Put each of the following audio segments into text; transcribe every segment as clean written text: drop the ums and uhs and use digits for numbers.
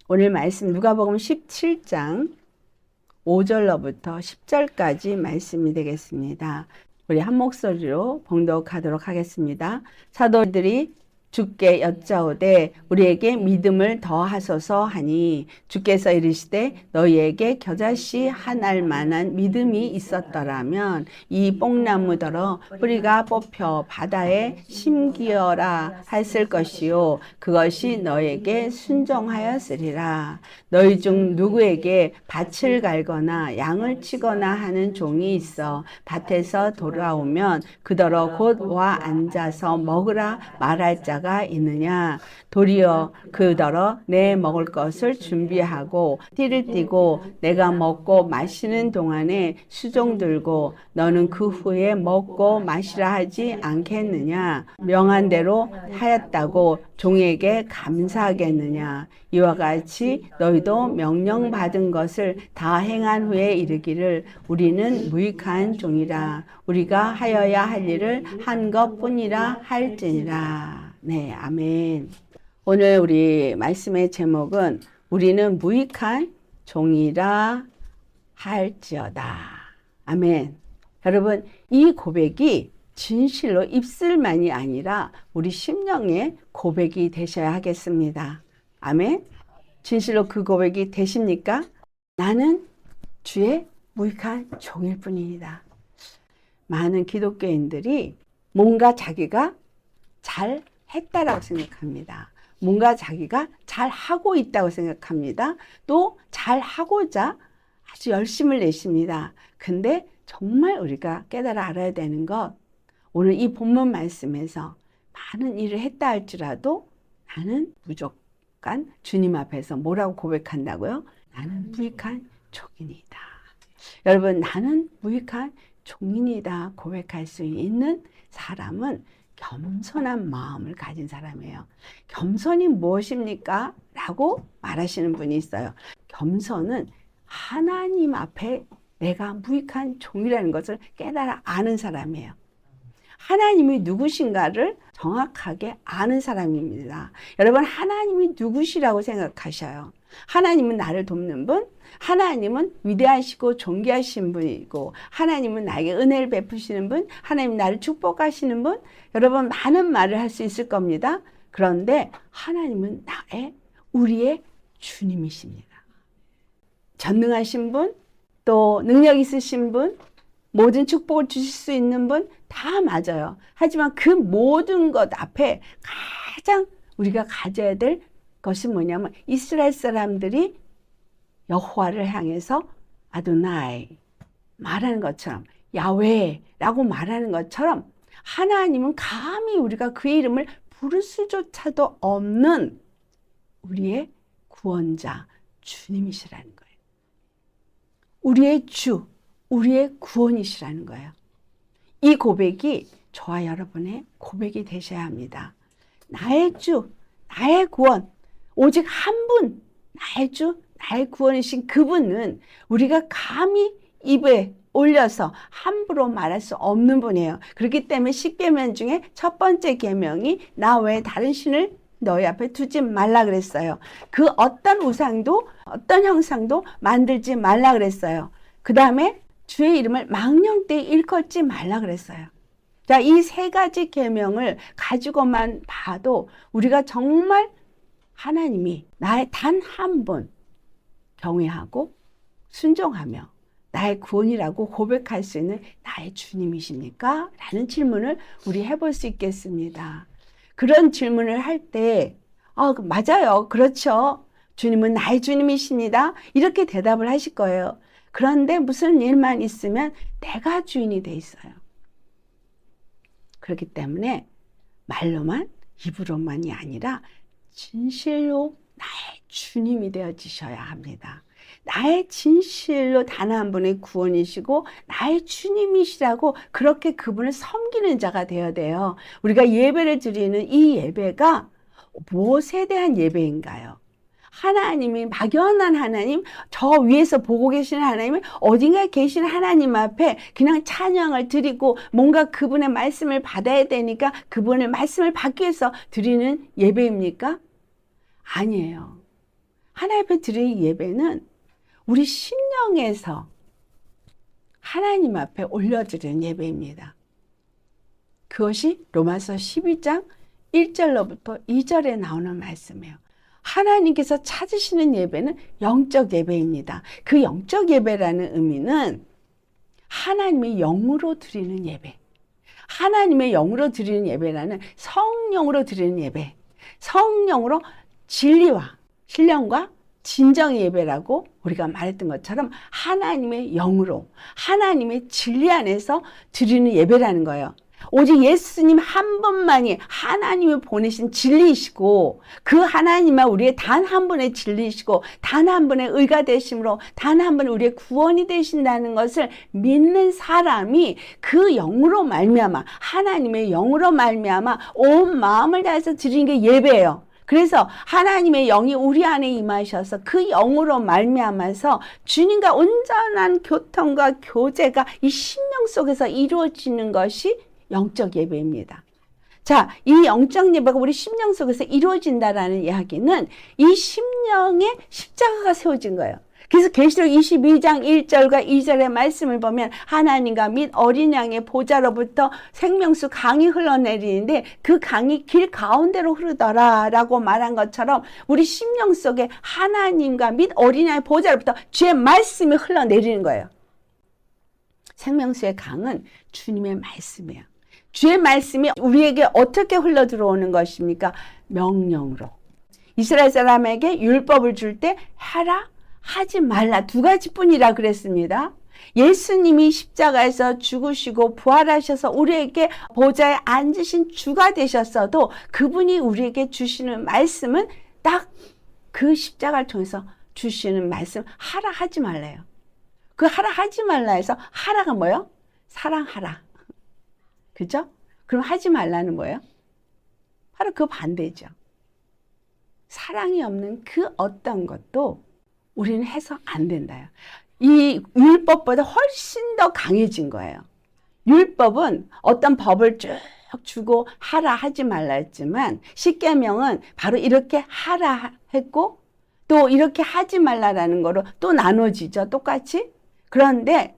오늘 말씀 누가복음 17장 5절로부터 10절까지 말씀이 되겠습니다. 우리 한 목소리로 봉독하도록 하겠습니다. 사도들이 주께 여짜오되 우리에게 믿음을 더하소서 하니 주께서 이르시되 너희에게 겨자씨 하나일 만한 믿음이 있었더라면 이 뽕나무더러 뿌리가 뽑혀 바다에 심기어라 했을 것이요 그것이 너희에게 순종하였으리라. 너희 중 누구에게 밭을 갈거나 양을 치거나 하는 종이 있어 밭에서 돌아오면 그더러 곧 와 앉아서 먹으라 말할 자가 있느냐. 도리어 그더러 내 먹을 것을 준비하고 띠를 띠고 내가 먹고 마시는 동안에 수종 들고 너는 그 후에 먹고 마시라 하지 않겠느냐. 명한 대로 하였다고 종에게 감사하겠느냐. 이와 같이 너희도 명령받은 것을 다 행한 후에 이르기를 우리는 무익한 종이라. 우리가 하여야 할 일을 한 것뿐이라 할지니라. 네, 아멘. 오늘 우리 말씀의 제목은 우리는 무익한 종이라 할지어다. 아멘. 여러분, 이 고백이 진실로 입술만이 아니라 우리 심령의 고백이 되셔야 하겠습니다. 아멘. 진실로 그 고백이 되십니까? 나는 주의 무익한 종일 뿐입니다. 많은 기독교인들이 뭔가 자기가 잘 했다라고 생각합니다. 뭔가 자기가 잘 하고 있다고 생각합니다. 또 잘 하고자 아주 열심을 내십니다. 근데 정말 우리가 깨달아 알아야 되는 것, 오늘 이 본문 말씀에서 많은 일을 했다 할지라도 나는 무조건 주님 앞에서 뭐라고 고백한다고요? 나는 무익한 종이다. 여러분, 나는 무익한 종이다 고백할 수 있는 사람은 겸손한 마음을 가진 사람이에요. 겸손이 무엇입니까? 라고 말하시는 분이 있어요. 겸손은 하나님 앞에 내가 무익한 종이라는 것을 깨달아 아는 사람이에요. 하나님이 누구신가를 정확하게 아는 사람입니다. 여러분, 하나님이 누구시라고 생각하셔요? 하나님은 나를 돕는 분, 하나님은 위대하시고 존귀하신 분이고, 하나님은 나에게 은혜를 베푸시는 분, 하나님은 나를 축복하시는 분, 여러분 많은 말을 할 수 있을 겁니다. 그런데 하나님은 우리의 주님이십니다. 전능하신 분, 또 능력 있으신 분, 모든 축복을 주실 수 있는 분 다 맞아요. 하지만 그 모든 것 앞에 가장 우리가 가져야 될 것이 뭐냐면 이스라엘 사람들이 여호와를 향해서 아도나이 말하는 것처럼 야훼라고 말하는 것처럼 하나님은 감히 우리가 그의 이름을 부를 수조차도 없는 우리의 구원자 주님이시라는 거예요. 우리의 주, 우리의 구원이시라는 거예요. 이 고백이 저와 여러분의 고백이 되셔야 합니다. 나의 주, 나의 구원, 오직 한 분, 나의 주, 나의 구원이신 그분은 우리가 감히 입에 올려서 함부로 말할 수 없는 분이에요. 그렇기 때문에 10계명 중에 첫 번째 계명이 나 외에 다른 신을 너희 앞에 두지 말라 그랬어요. 그 어떤 우상도 어떤 형상도 만들지 말라 그랬어요. 그 다음에 주의 이름을 망령되이 일컫지 말라 그랬어요. 자, 이 세 가지 계명을 가지고만 봐도 우리가 정말 하나님이 나의 단 한 분 경외하고 순종하며 나의 구원이라고 고백할 수 있는 나의 주님이십니까? 라는 질문을 우리 해볼 수 있겠습니다. 그런 질문을 할 때 맞아요. 그렇죠. 주님은 나의 주님이십니다. 이렇게 대답을 하실 거예요. 그런데 무슨 일만 있으면 내가 주인이 돼 있어요. 그렇기 때문에 말로만 입으로만이 아니라 진실로 나의 주님이 되어지셔야 합니다. 나의 진실로 단 한 분의 구원이시고 나의 주님이시라고 그렇게 그분을 섬기는 자가 되어야 돼요. 우리가 예배를 드리는 이 예배가 무엇에 대한 예배인가요? 하나님이 막연한 하나님, 저 위에서 보고 계시는 하나님은 어딘가에 계시는 하나님 앞에 그냥 찬양을 드리고 뭔가 그분의 말씀을 받아야 되니까 그분의 말씀을 받기 위해서 드리는 예배입니까? 아니에요. 하나님 앞에 드리는 예배는 우리 심령에서 하나님 앞에 올려드리는 예배입니다. 그것이 로마서 12장 1절로부터 2절에 나오는 말씀이에요. 하나님께서 찾으시는 예배는 영적 예배입니다. 그 영적 예배라는 의미는 하나님의 영으로 드리는 예배. 하나님의 영으로 드리는 예배라는 성령으로 드리는 예배. 성령으로 진리와 신령과 진정의 예배라고 우리가 말했던 것처럼 하나님의 영으로 하나님의 진리 안에서 드리는 예배라는 거예요. 오직 예수님 한 분만이 하나님이 보내신 진리이시고 그 하나님만 우리의 단 한 분의 진리이시고 단 한 분의 의가 되심으로 단 한 분 우리의 구원이 되신다는 것을 믿는 사람이 그 영으로 말미암아 하나님의 영으로 말미암아 온 마음을 다해서 드리는 게 예배예요. 그래서 하나님의 영이 우리 안에 임하셔서 그 영으로 말미암아서 주님과 온전한 교통과 교제가 이 심령 속에서 이루어지는 것이 영적 예배입니다. 자, 이 영적 예배가 우리 심령 속에서 이루어진다라는 이야기는 이 심령에 십자가가 세워진 거예요. 그래서 계시록 22장 1절과 2절의 말씀을 보면 하나님과 및 어린 양의 보좌로부터 생명수 강이 흘러내리는데 그 강이 길 가운데로 흐르더라 라고 말한 것처럼 우리 심령 속에 하나님과 및 어린 양의 보좌로부터 주의 말씀이 흘러내리는 거예요. 생명수의 강은 주님의 말씀이에요. 주의 말씀이 우리에게 어떻게 흘러 들어오는 것입니까? 명령으로. 이스라엘 사람에게 율법을 줄 때 하라, 하지 말라 두 가지뿐이라 그랬습니다. 예수님이 십자가에서 죽으시고 부활하셔서 우리에게 보좌에 앉으신 주가 되셨어도 그분이 우리에게 주시는 말씀은 딱 그 십자가를 통해서 주시는 말씀 하라 하지 말래요. 그 하라 하지 말라 해서 하라가 뭐예요? 사랑하라. 그죠? 그럼 하지 말라는 뭐예요? 바로 그 반대죠. 사랑이 없는 그 어떤 것도 우리는 해서 안 된다요. 이 율법보다 훨씬 더 강해진 거예요. 율법은 어떤 법을 쭉 주고 하라 하지 말라 했지만 십계명은 바로 이렇게 하라 했고 또 이렇게 하지 말라라는 거로 또 나눠지죠. 똑같이. 그런데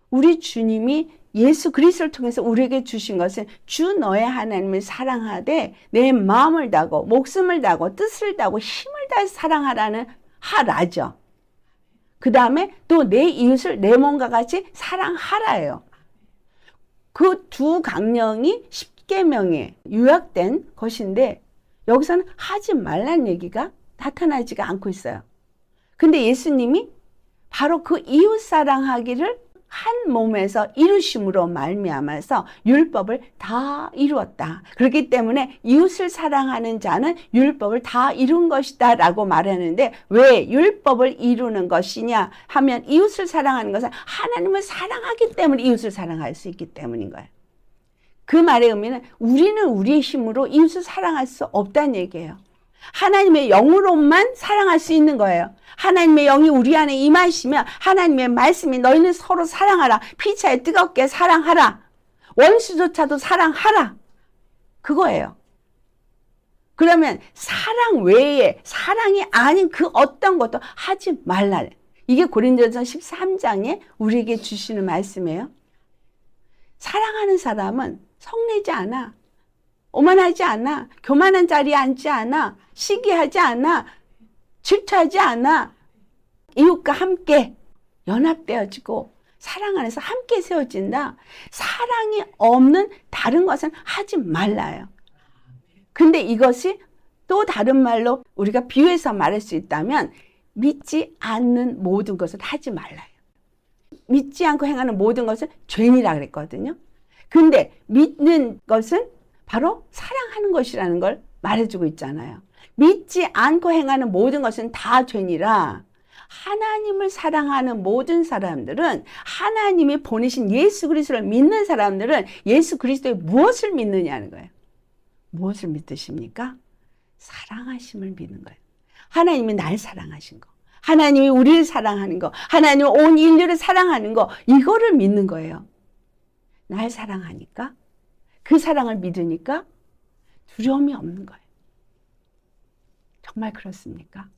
우리 주님이 예수 그리스도를 통해서 우리에게 주신 것은 주 너의 하나님을 사랑하되 내 마음을 다하고 목숨을 다하고 뜻을 다하고 힘을 다해 사랑하라는 하라죠. 그 다음에 또 내 이웃을 내 몸과 같이 사랑하라예요. 그 두 강령이 십계명에 요약된 것인데 여기서는 하지 말란 얘기가 나타나지가 않고 있어요. 근데 예수님이 바로 그 이웃 사랑하기를 한 몸에서 이루심으로 말미암아서 율법을 다 이루었다. 그렇기 때문에 이웃을 사랑하는 자는 율법을 다 이룬 것이다 라고 말하는데 왜 율법을 이루는 것이냐 하면 이웃을 사랑하는 것은 하나님을 사랑하기 때문에 이웃을 사랑할 수 있기 때문인 거예요. 그 말의 의미는 우리는 우리의 힘으로 이웃을 사랑할 수 없다는 얘기예요. 하나님의 영으로만 사랑할 수 있는 거예요. 하나님의 영이 우리 안에 임하시면 하나님의 말씀이 너희는 서로 사랑하라. 피차에 뜨겁게 사랑하라. 원수조차도 사랑하라. 그거예요. 그러면 사랑 외에 사랑이 아닌 그 어떤 것도 하지 말라. 이게 고린도전서 13장에 우리에게 주시는 말씀이에요. 사랑하는 사람은 성내지 않아. 오만하지 않아. 교만한 자리에 앉지 않아. 시기하지 않아. 질투하지 않아. 이웃과 함께 연합되어지고 사랑 안에서 함께 세워진다. 사랑이 없는 다른 것은 하지 말라요. 근데 이것이 또 다른 말로 우리가 비유해서 말할 수 있다면 믿지 않는 모든 것을 하지 말라요. 믿지 않고 행하는 모든 것은 죄인이라 그랬거든요. 근데 믿는 것은 바로 사랑하는 것이라는 걸 말해주고 있잖아요. 믿지 않고 행하는 모든 것은 다 죄니라. 하나님을 사랑하는 모든 사람들은 하나님이 보내신 예수 그리스도를 믿는 사람들은 예수 그리스도의 무엇을 믿느냐는 거예요. 무엇을 믿으십니까? 사랑하심을 믿는 거예요. 하나님이 날 사랑하신 거. 하나님이 우리를 사랑하는 거. 하나님이 온 인류를 사랑하는 거. 이거를 믿는 거예요. 날 사랑하니까 그 사랑을 믿으니까 두려움이 없는 거예요. 정말 그렇습니까?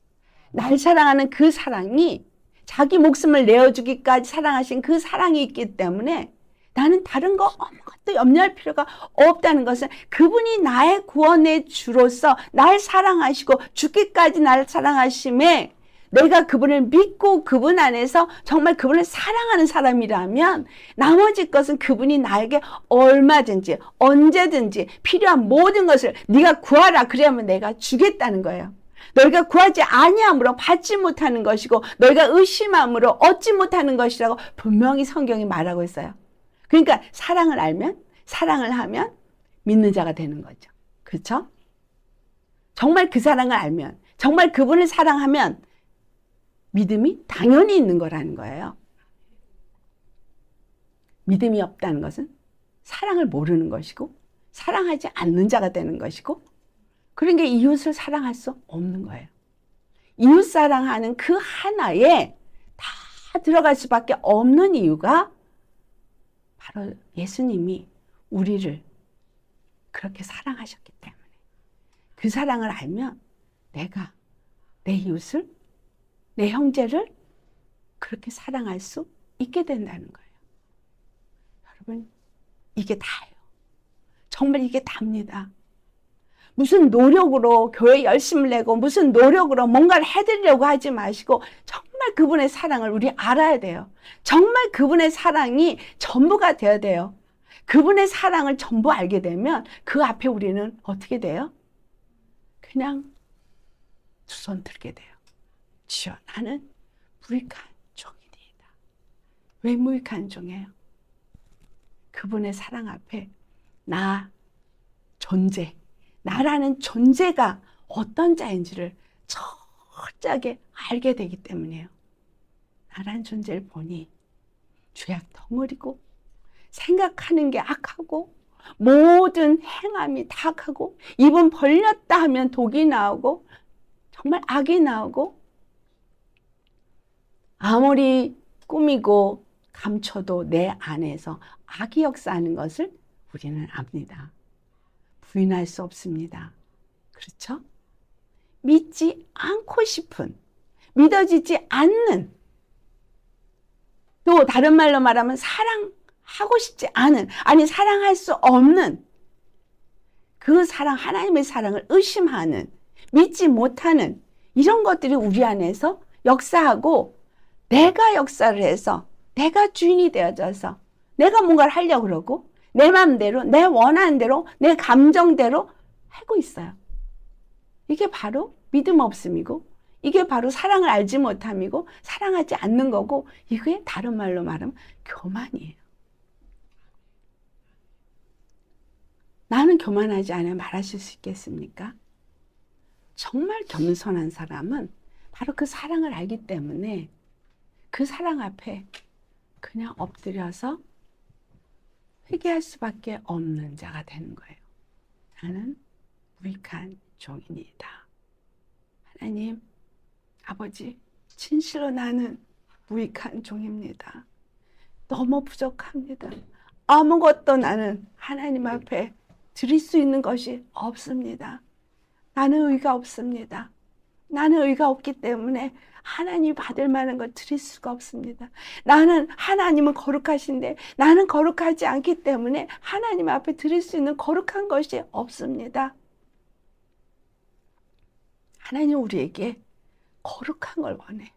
날 사랑하는 그 사랑이 자기 목숨을 내어주기까지 사랑하신 그 사랑이 있기 때문에 나는 다른 거 아무것도 염려할 필요가 없다는 것은 그분이 나의 구원의 주로서 날 사랑하시고 죽기까지 나를 사랑하심에 내가 그분을 믿고 그분 안에서 정말 그분을 사랑하는 사람이라면 나머지 것은 그분이 나에게 얼마든지 언제든지 필요한 모든 것을 네가 구하라 그러면 내가 주겠다는 거예요. 너희가 구하지 아니함으로 받지 못하는 것이고 너희가 의심함으로 얻지 못하는 것이라고 분명히 성경이 말하고 있어요. 그러니까 사랑을 알면 사랑을 하면 믿는 자가 되는 거죠. 그렇죠? 정말 그 사랑을 알면 정말 그분을 사랑하면 믿음이 당연히 있는 거라는 거예요. 믿음이 없다는 것은 사랑을 모르는 것이고 사랑하지 않는 자가 되는 것이고 그러니까 이웃을 사랑할 수 없는 거예요. 이웃 사랑하는 그 하나에 다 들어갈 수밖에 없는 이유가 바로 예수님이 우리를 그렇게 사랑하셨기 때문에 그 사랑을 알면 내가 내 이웃을 내 형제를 그렇게 사랑할 수 있게 된다는 거예요. 여러분 이게 다예요. 정말 이게 답니다. 무슨 노력으로 교회 열심을 내고 무슨 노력으로 뭔가를 해드리려고 하지 마시고 정말 그분의 사랑을 우리 알아야 돼요. 정말 그분의 사랑이 전부가 되어야 돼요. 그분의 사랑을 전부 알게 되면 그 앞에 우리는 어떻게 돼요? 그냥 두 손 들게 돼요. 주여 나는 무익한 종이니이다. 왜 무익한 종이에요? 그분의 사랑 앞에 나 존재 나라는 존재가 어떤 자인지를 철저하게 알게 되기 때문이에요. 나라는 존재를 보니 죄악 덩어리고 생각하는 게 악하고 모든 행함이 다 악하고 입은 벌렸다 하면 독이 나오고 정말 악이 나오고 아무리 꾸미고 감춰도 내 안에서 악이 역사하는 것을 우리는 압니다. 부인할 수 없습니다. 그렇죠? 믿지 않고 싶은, 믿어지지 않는, 또 다른 말로 말하면 사랑하고 싶지 않은, 아니 사랑할 수 없는 그 사랑, 하나님의 사랑을 의심하는, 믿지 못하는 이런 것들이 우리 안에서 역사하고 내가 역사를 해서 내가 주인이 되어져서 내가 뭔가를 하려고 그러고 내 마음대로, 내 원하는 대로, 내 감정대로 하고 있어요. 이게 바로 믿음 없음이고 이게 바로 사랑을 알지 못함이고 사랑하지 않는 거고 이게 다른 말로 말하면 교만이에요. 나는 교만하지 않아 말하실 수 있겠습니까? 정말 겸손한 사람은 바로 그 사랑을 알기 때문에 그 사랑 앞에 그냥 엎드려서 회개할 수밖에 없는 자가 되는 거예요. 나는 무익한 종이니이다. 하나님, 아버지, 진실로 나는 무익한 종입니다. 너무 부족합니다. 아무것도 나는 하나님 앞에 드릴 수 있는 것이 없습니다. 나는 의가 없습니다. 나는 의가 없기 때문에 하나님이 받을 만한 걸 드릴 수가 없습니다. 나는 하나님은 거룩하신데 나는 거룩하지 않기 때문에 하나님 앞에 드릴 수 있는 거룩한 것이 없습니다. 하나님 우리에게 거룩한 걸 원해요.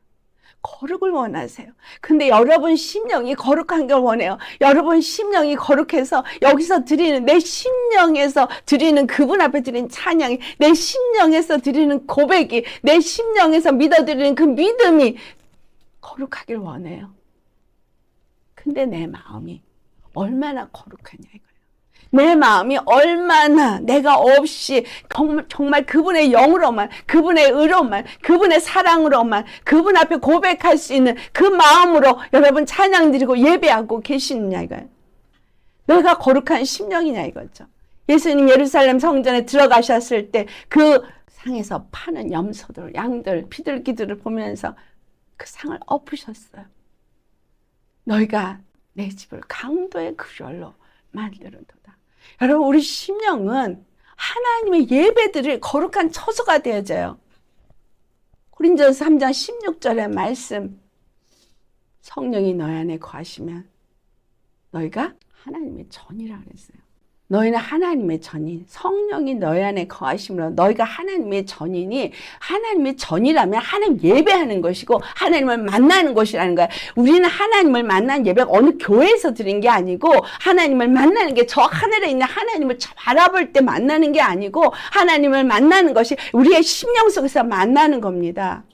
거룩을 원하세요. 근데 여러분 심령이 거룩한 걸 원해요. 여러분 심령이 거룩해서 여기서 드리는 내 심령에서 드리는 그분 앞에 드리는 찬양이 내 심령에서 드리는 고백이 내 심령에서 믿어드리는 그 믿음이 거룩하길 원해요. 근데 내 마음이 얼마나 거룩하냐 이거예요. 내 마음이 얼마나 내가 없이 정말 그분의 영으로만, 그분의 의로만, 그분의 사랑으로만, 그분 앞에 고백할 수 있는 그 마음으로 여러분 찬양 드리고 예배하고 계시느냐 이거예요. 내가 거룩한 심령이냐 이거죠. 예수님 예루살렘 성전에 들어가셨을 때 그 상에서 파는 염소들, 양들, 비둘기들을 보면서 그 상을 엎으셨어요. 너희가 내 집을 강도의 그럴로 만들어도다. 여러분 우리 심령은 하나님의 예배드릴 거룩한 처소가 되어져요. 고린도전서 3장 16절의 말씀, 성령이 너희 안에 거하시면 너희가 하나님의 전이라 그랬어요. 너희는 하나님의 전인, 성령이 너희 안에 거하심으로 너희가 하나님의 전이니, 하나님의 전이라면 하나님 예배하는 것이고 하나님을 만나는 것이라는 거야. 우리는 하나님을 만나는 예배가 어느 교회에서 드린 게 아니고, 하나님을 만나는 게 저 하늘에 있는 하나님을 바라볼 때 만나는 게 아니고, 하나님을 만나는 것이 우리의 심령 속에서 만나는 겁니다.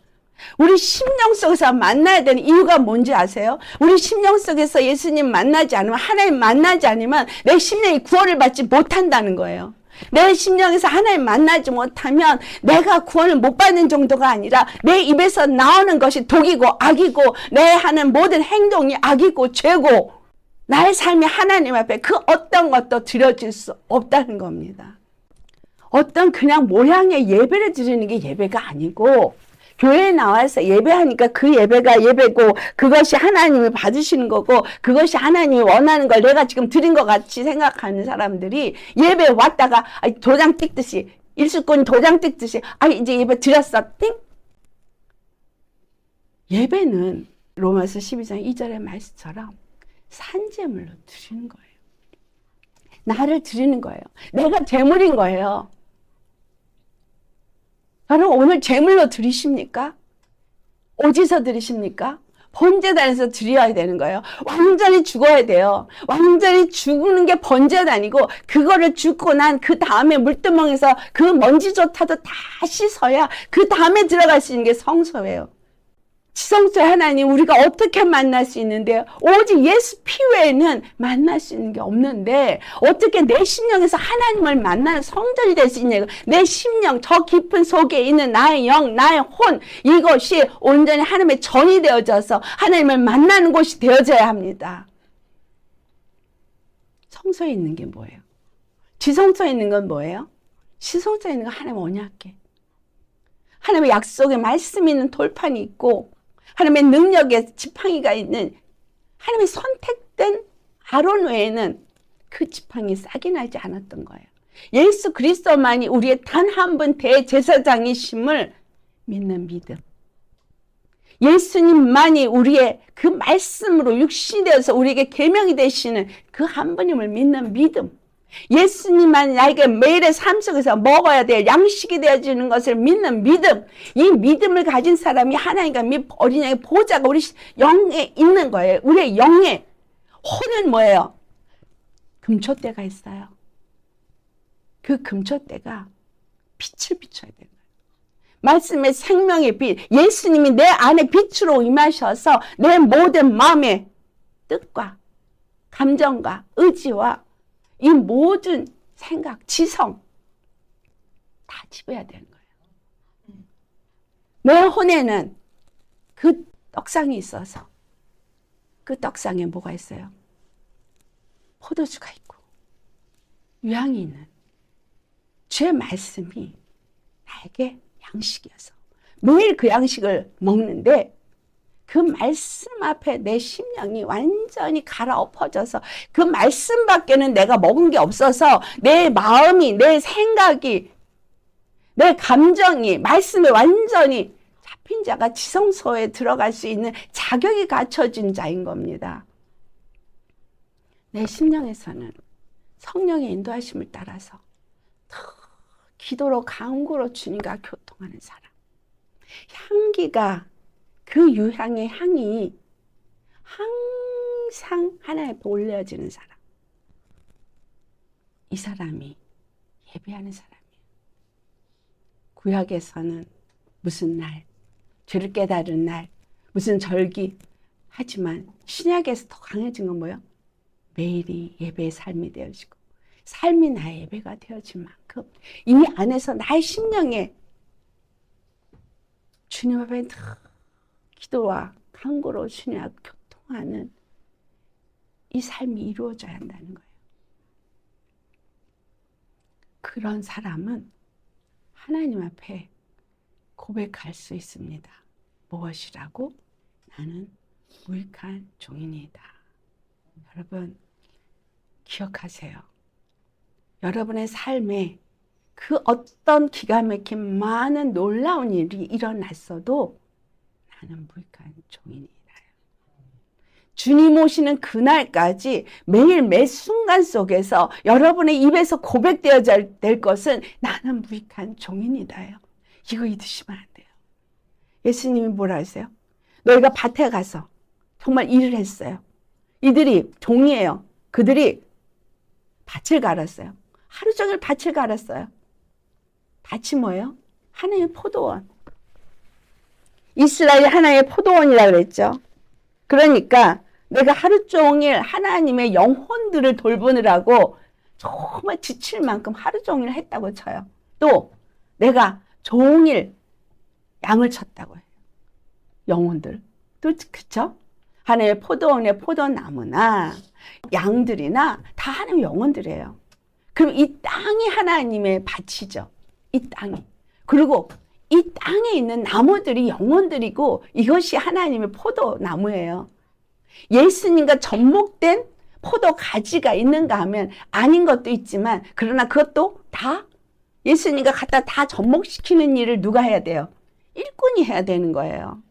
우리 심령 속에서 만나야 되는 이유가 뭔지 아세요? 우리 심령 속에서 예수님 만나지 않으면, 하나님 만나지 않으면 내 심령이 구원을 받지 못한다는 거예요. 내 심령에서 하나님 만나지 못하면 내가 구원을 못 받는 정도가 아니라 내 입에서 나오는 것이 독이고 악이고, 내 하는 모든 행동이 악이고 죄고, 나의 삶이 하나님 앞에 그 어떤 것도 드려질 수 없다는 겁니다. 어떤 그냥 모양의 예배를 드리는 게 예배가 아니고, 교회에 나와서 예배하니까 그 예배가 예배고, 그것이 하나님이 받으시는 거고, 그것이 하나님이 원하는 걸 내가 지금 드린 것 같이 생각하는 사람들이, 예배 왔다가 도장 찍듯이, 일수꾼 도장 찍듯이 이제 예배 드렸어 띵. 예배는 로마서 12장 2절의 말씀처럼 산제물로 드리는 거예요. 나를 드리는 거예요. 내가 제물인 거예요. 여러분, 오늘 제물로 드리십니까? 어디서 드리십니까? 번제단에서 드려야 되는 거예요. 완전히 죽어야 돼요. 완전히 죽는 게 번제단이고, 그거를 죽고 난 그 다음에 물두멍에서 그 먼지조차도 다 씻어야 그 다음에 들어갈 수 있는 게 성소예요. 지성소의 하나님 우리가 어떻게 만날 수 있는데요? 오직 예수 피 외에는 만날 수 있는 게 없는데, 어떻게 내 심령에서 하나님을 만나는 성전이 될 수 있냐고. 내 심령, 저 깊은 속에 있는 나의 영, 나의 혼, 이것이 온전히 하나님의 전이 되어져서 하나님을 만나는 곳이 되어져야 합니다. 성소에 있는 게 뭐예요? 지성소에 있는 건 뭐예요? 지성소에 있는 건 하나님의 언약궤, 하나님의 약속의 말씀이 있는 돌판이 있고, 하나님의 능력의 지팡이가 있는, 하나님의 선택된 아론 외에는 그 지팡이 싹이 나지 않았던 거예요. 예수 그리스도만이 우리의 단 한 분 대제사장이심을 믿는 믿음, 예수님만이 우리의 그 말씀으로 육신이 되어서 우리에게 계명이 되시는 그 한 분임을 믿는 믿음, 예수님만 나에게 매일의 삶 속에서 먹어야 될 양식이 되어지는 것을 믿는 믿음, 이 믿음을 가진 사람이 하나님과 어린 양의 보좌가 우리 영에 있는 거예요. 우리의 영에. 혼은 뭐예요? 금초대가 있어요. 그 금초대가 빛을 비춰야 되는 거예요. 말씀의 생명의 빛, 예수님이 내 안에 빛으로 임하셔서 내 모든 마음의 뜻과 감정과 의지와 이 모든 생각, 지성 다 지배해야 되는 거예요. 내 혼에는 그 떡상이 있어서, 그 떡상에 뭐가 있어요? 포도주가 있고 유향이 있는 주의 말씀이 나에게 양식이어서 매일 그 양식을 먹는데, 그 말씀 앞에 내 심령이 완전히 갈아엎어져서 그 말씀 밖에는 내가 먹은 게 없어서 내 마음이, 내 생각이, 내 감정이 말씀에 완전히 잡힌 자가 지성소에 들어갈 수 있는 자격이 갖춰진 자인 겁니다. 내 심령에서는 성령의 인도하심을 따라서 기도로 간구로 주님과 교통하는 사람, 향기가, 그 유향의 향이 항상 하나님 앞에 올려지는 사람, 이 사람이 예배하는 사람이에요. 구약에서는 무슨 날, 죄를 깨달은 날, 무슨 절기, 하지만 신약에서 더 강해진 건 뭐예요? 매일이 예배의 삶이 되어지고, 삶이 나의 예배가 되어진 만큼 이 안에서 나의 심령에 주님 앞에 기도와 간구로 주님과 교통하는 이 삶이 이루어져야 한다는 거예요. 그런 사람은 하나님 앞에 고백할 수 있습니다. 무엇이라고? 나는 무익한 종이니이다. 여러분 기억하세요. 여러분의 삶에 그 어떤 기가 막힌 많은 놀라운 일이 일어났어도 나는 무익한 종이니이다. 주님 오시는 그날까지 매일 매 순간 속에서 여러분의 입에서 고백되어야 될 것은 나는 무익한 종이니다요. 이거 잊으시면 안 돼요. 예수님이 뭐라 하세요? 너희가 밭에 가서 정말 일을 했어요. 이들이 종이에요. 그들이 밭을 갈았어요. 하루 종일 밭을 갈았어요. 밭이 뭐예요? 하나의 포도원. 이스라엘 하나의 포도원이라고 그랬죠. 그러니까 내가 하루 종일 하나님의 영혼들을 돌보느라고 정말 지칠 만큼 하루 종일 했다고 쳐요. 또 내가 종일 양을 쳤다고 해요. 영혼들. 또 그쵸? 하나의 포도원의 포도나무나 양들이나 다 하나님의 영혼들이에요. 그럼 이 땅이 하나님의 밭이죠. 이 땅이. 그리고 이 땅에 있는 나무들이 영혼들이고 이것이 하나님의 포도나무예요. 예수님과 접목된 포도 가지가 있는가 하면 아닌 것도 있지만 그러나 그것도 다 예수님과 갖다 다 접목시키는 일을 누가 해야 돼요? 일꾼이 해야 되는 거예요.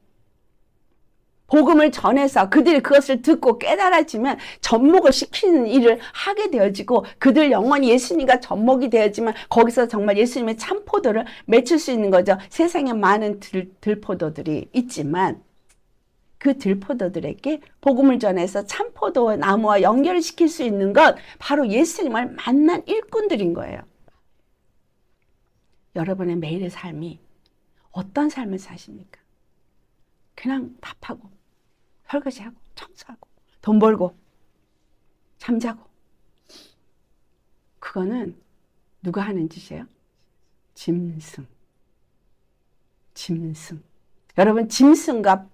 복음을 전해서 그들이 그것을 듣고 깨달아지면 접목을 시키는 일을 하게 되어지고 그들 영혼이 예수님과 접목이 되어지면 거기서 정말 예수님의 참포도를 맺힐 수 있는 거죠. 세상에 많은 들포도들이 있지만 그 들포도들에게 복음을 전해서 참포도 나무와 연결을 시킬 수 있는 것 바로 예수님을 만난 일꾼들인 거예요. 여러분의 매일의 삶이 어떤 삶을 사십니까? 그냥 밥하고 설거지하고 청소하고 돈 벌고 잠자고 그거는 누가 하는 짓이에요? 짐승. 여러분 짐승과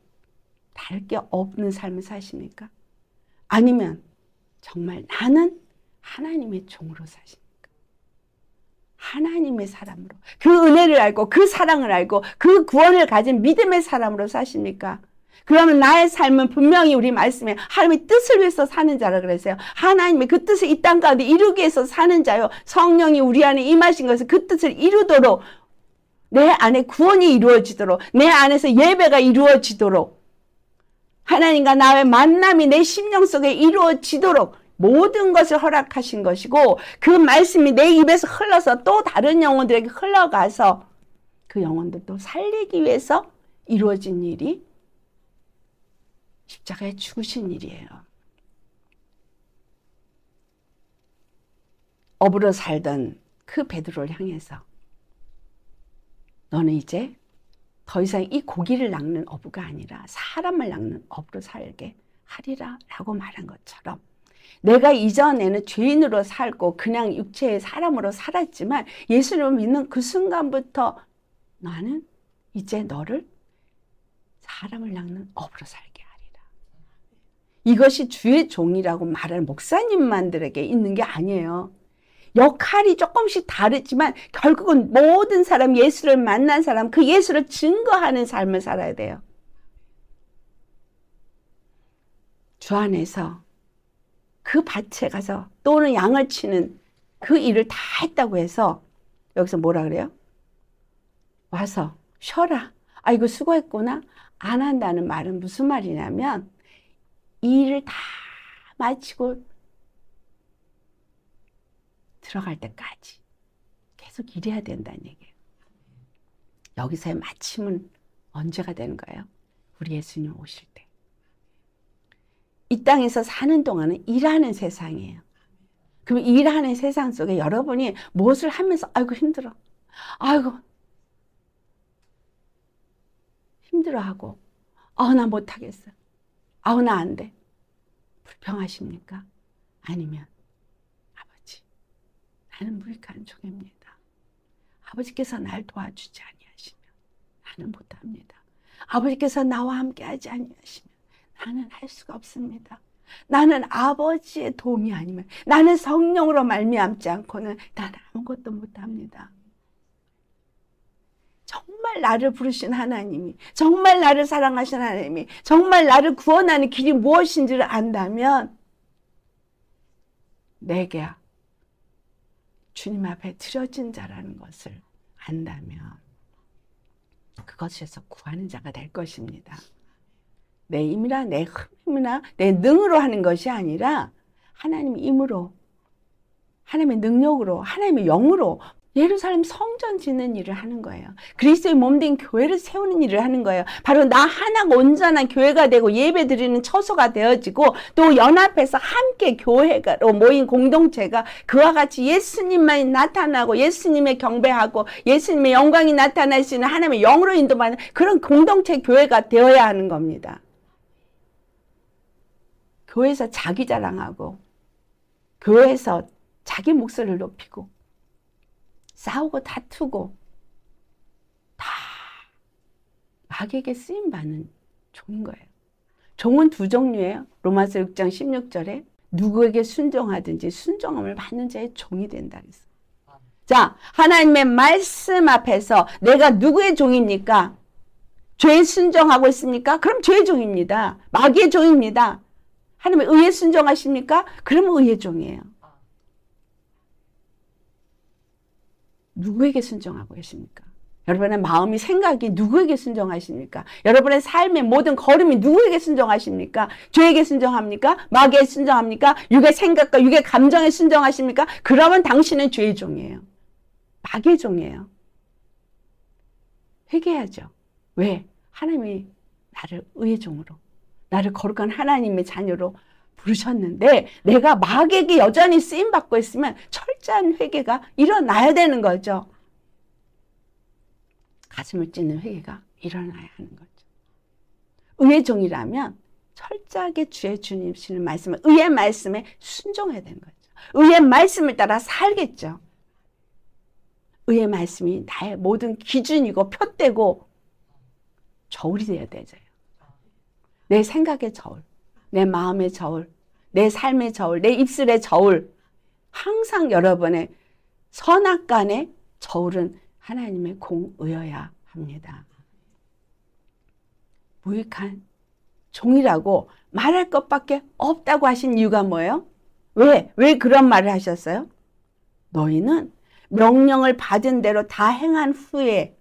다를 게 없는 삶을 사십니까? 아니면 정말 나는 하나님의 종으로 사십니까? 하나님의 사람으로 그 은혜를 알고 그 사랑을 알고 그 구원을 가진 믿음의 사람으로 사십니까? 그러면 나의 삶은 분명히 우리 말씀에 하나님의 뜻을 위해서 사는 자라 그랬어요. 하나님의 그 뜻을 이 땅 가운데 이루기 위해서 사는 자요. 성령이 우리 안에 임하신 것을 그 뜻을 이루도록 내 안에 구원이 이루어지도록 내 안에서 예배가 이루어지도록 하나님과 나의 만남이 내 심령 속에 이루어지도록 모든 것을 허락하신 것이고 그 말씀이 내 입에서 흘러서 또 다른 영혼들에게 흘러가서 그 영혼들도 살리기 위해서 이루어진 일이 십자가에 죽으신 일이에요. 어부로 살던 그 베드로를 향해서 너는 이제 더 이상 이 고기를 낚는 어부가 아니라 사람을 낚는 어부로 살게 하리라 라고 말한 것처럼 내가 이전에는 죄인으로 살고 그냥 육체의 사람으로 살았지만 예수님을 믿는 그 순간부터 나는 이제 너를 사람을 낚는 어부로 살게 하리라. 이것이 주의 종이라고 말하는 목사님만들에게 있는 게 아니에요. 역할이 조금씩 다르지만 결국은 모든 사람, 예수를 만난 사람, 그 예수를 증거하는 삶을 살아야 돼요. 주 안에서 그 밭에 가서 또는 양을 치는 그 일을 다 했다고 해서 여기서 뭐라 그래요? 와서 쉬어라. 아이고 수고했구나. 안 한다는 말은 무슨 말이냐면 이 일을 다 마치고 들어갈 때까지 계속 일해야 된다는 얘기예요. 여기서의 마침은 언제가 되는 거예요? 우리 예수님 오실 때. 이 땅에서 사는 동안은 일하는 세상이에요. 그럼 일하는 세상 속에 여러분이 무엇을 하면서 아이고 힘들어. 아이고 힘들어하고 나 못하겠어. 나 안 돼. 불평하십니까? 아니면 아버지 나는 무익한 종입니다. 아버지께서 날 도와주지 아니하시면 나는 못합니다. 아버지께서 나와 함께 하지 아니하시면 나는 할 수가 없습니다. 나는 아버지의 도움이 아니면 나는 성령으로 말미암지 않고는 나는 아무것도 못합니다. 정말 나를 부르신 하나님이 정말 나를 사랑하신 하나님이 정말 나를 구원하는 길이 무엇인지를 안다면 내게 주님 앞에 드려진 자라는 것을 안다면 그것에서 구하는 자가 될 것입니다. 내 힘이나 내 힘이나 내 능으로 하는 것이 아니라 하나님의 힘으로, 하나님의 능력으로, 하나님의 영으로 예루살렘 성전 짓는 일을 하는 거예요. 그리스도의 몸된 교회를 세우는 일을 하는 거예요. 바로 나 하나가 온전한 교회가 되고 예배 드리는 처소가 되어지고 또 연합해서 함께 교회로 모인 공동체가 그와 같이 예수님만 나타나고 예수님의 경배하고 예수님의 영광이 나타날 수 있는 하나님의 영으로 인도받는 그런 공동체 교회가 되어야 하는 겁니다. 교회에서 자기 자랑하고 교회에서 자기 목소리를 높이고 싸우고 다투고 다 마귀에게 쓰임받는 종인 거예요. 종은 두 종류예요. 로마서 6장 16절에 누구에게 순종하든지 순종함을 받는 자의 종이 된다 그랬어요. 자, 하나님의 말씀 앞에서 내가 누구의 종입니까? 죄에 순종하고 있습니까? 그럼 죄의 종입니다. 마귀의 종입니다. 하나님의 의에 순종하십니까? 그러면 의의 종이에요. 누구에게 순종하고 계십니까? 여러분의 마음이 생각이 누구에게 순종하십니까? 여러분의 삶의 모든 걸음이 누구에게 순종하십니까? 죄에게 순종합니까? 마귀에 순종합니까? 육의 생각과 육의 감정에 순종하십니까? 그러면 당신은 죄의 종이에요. 마귀의 종이에요. 회개해야죠. 왜? 하나님이 나를 의의 종으로, 나를 거룩한 하나님의 자녀로 부르셨는데 내가 마귀에게 여전히 쓰임받고 있으면 철저한 회개가 일어나야 되는 거죠. 가슴을 찢는 회개가 일어나야 하는 거죠. 의의 종이라면 철저하게 주의 주님이시는 말씀을, 의의 말씀에 순종해야 되는 거죠. 의의 말씀을 따라 살겠죠. 의의 말씀이 나의 모든 기준이고 표대고 저울이 되어야 되죠. 내 생각의 저울, 내 마음의 저울, 내 삶의 저울, 내 입술의 저울. 항상 여러분의 선악간의 저울은 하나님의 공의여야 합니다. 무익한 종이라고 말할 것밖에 없다고 하신 이유가 뭐예요? 왜 그런 말을 하셨어요? 너희는 명령을 받은 대로 다 행한 후에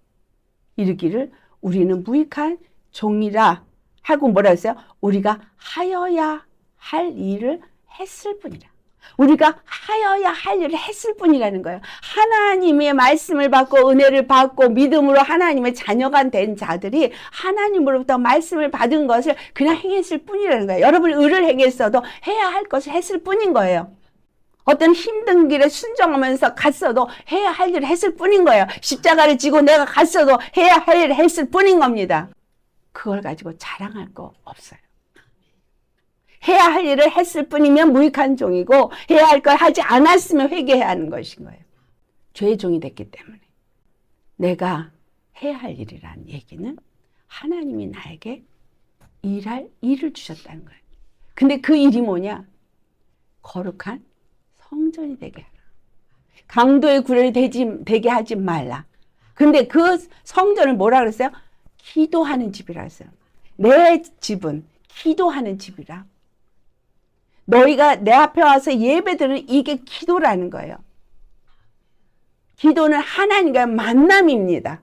이르기를 우리는 무익한 종이라 하고 뭐라 했어요? 우리가 하여야 할 일을 했을 뿐이라. 우리가 하여야 할 일을 했을 뿐이라는 거예요. 하나님의 말씀을 받고 은혜를 받고 믿음으로 하나님의 자녀가 된 자들이 하나님으로부터 말씀을 받은 것을 그냥 행했을 뿐이라는 거예요. 여러분이 의를 행했어도 해야 할 것을 했을 뿐인 거예요. 어떤 힘든 길에 순종하면서 갔어도 해야 할 일을 했을 뿐인 거예요. 십자가를 지고 내가 갔어도 해야 할 일을 했을 뿐인 겁니다. 그걸 가지고 자랑할 거 없어요. 해야 할 일을 했을 뿐이면 무익한 종이고 해야 할 걸 하지 않았으면 회개해야 하는 것인 거예요. 죄의 종이 됐기 때문에 내가 해야 할 일이라는 얘기는 하나님이 나에게 일할 일을 주셨다는 거예요. 근데 그 일이 뭐냐? 거룩한 성전이 되게 하라. 강도의 구별이 되게 하지 말라. 근데 그 성전을 뭐라 그랬어요? 기도하는 집이라 했어요. 내 집은 기도하는 집이라. 너희가 내 앞에 와서 예배드리는 이게 기도라는 거예요. 기도는 하나님과의 만남입니다.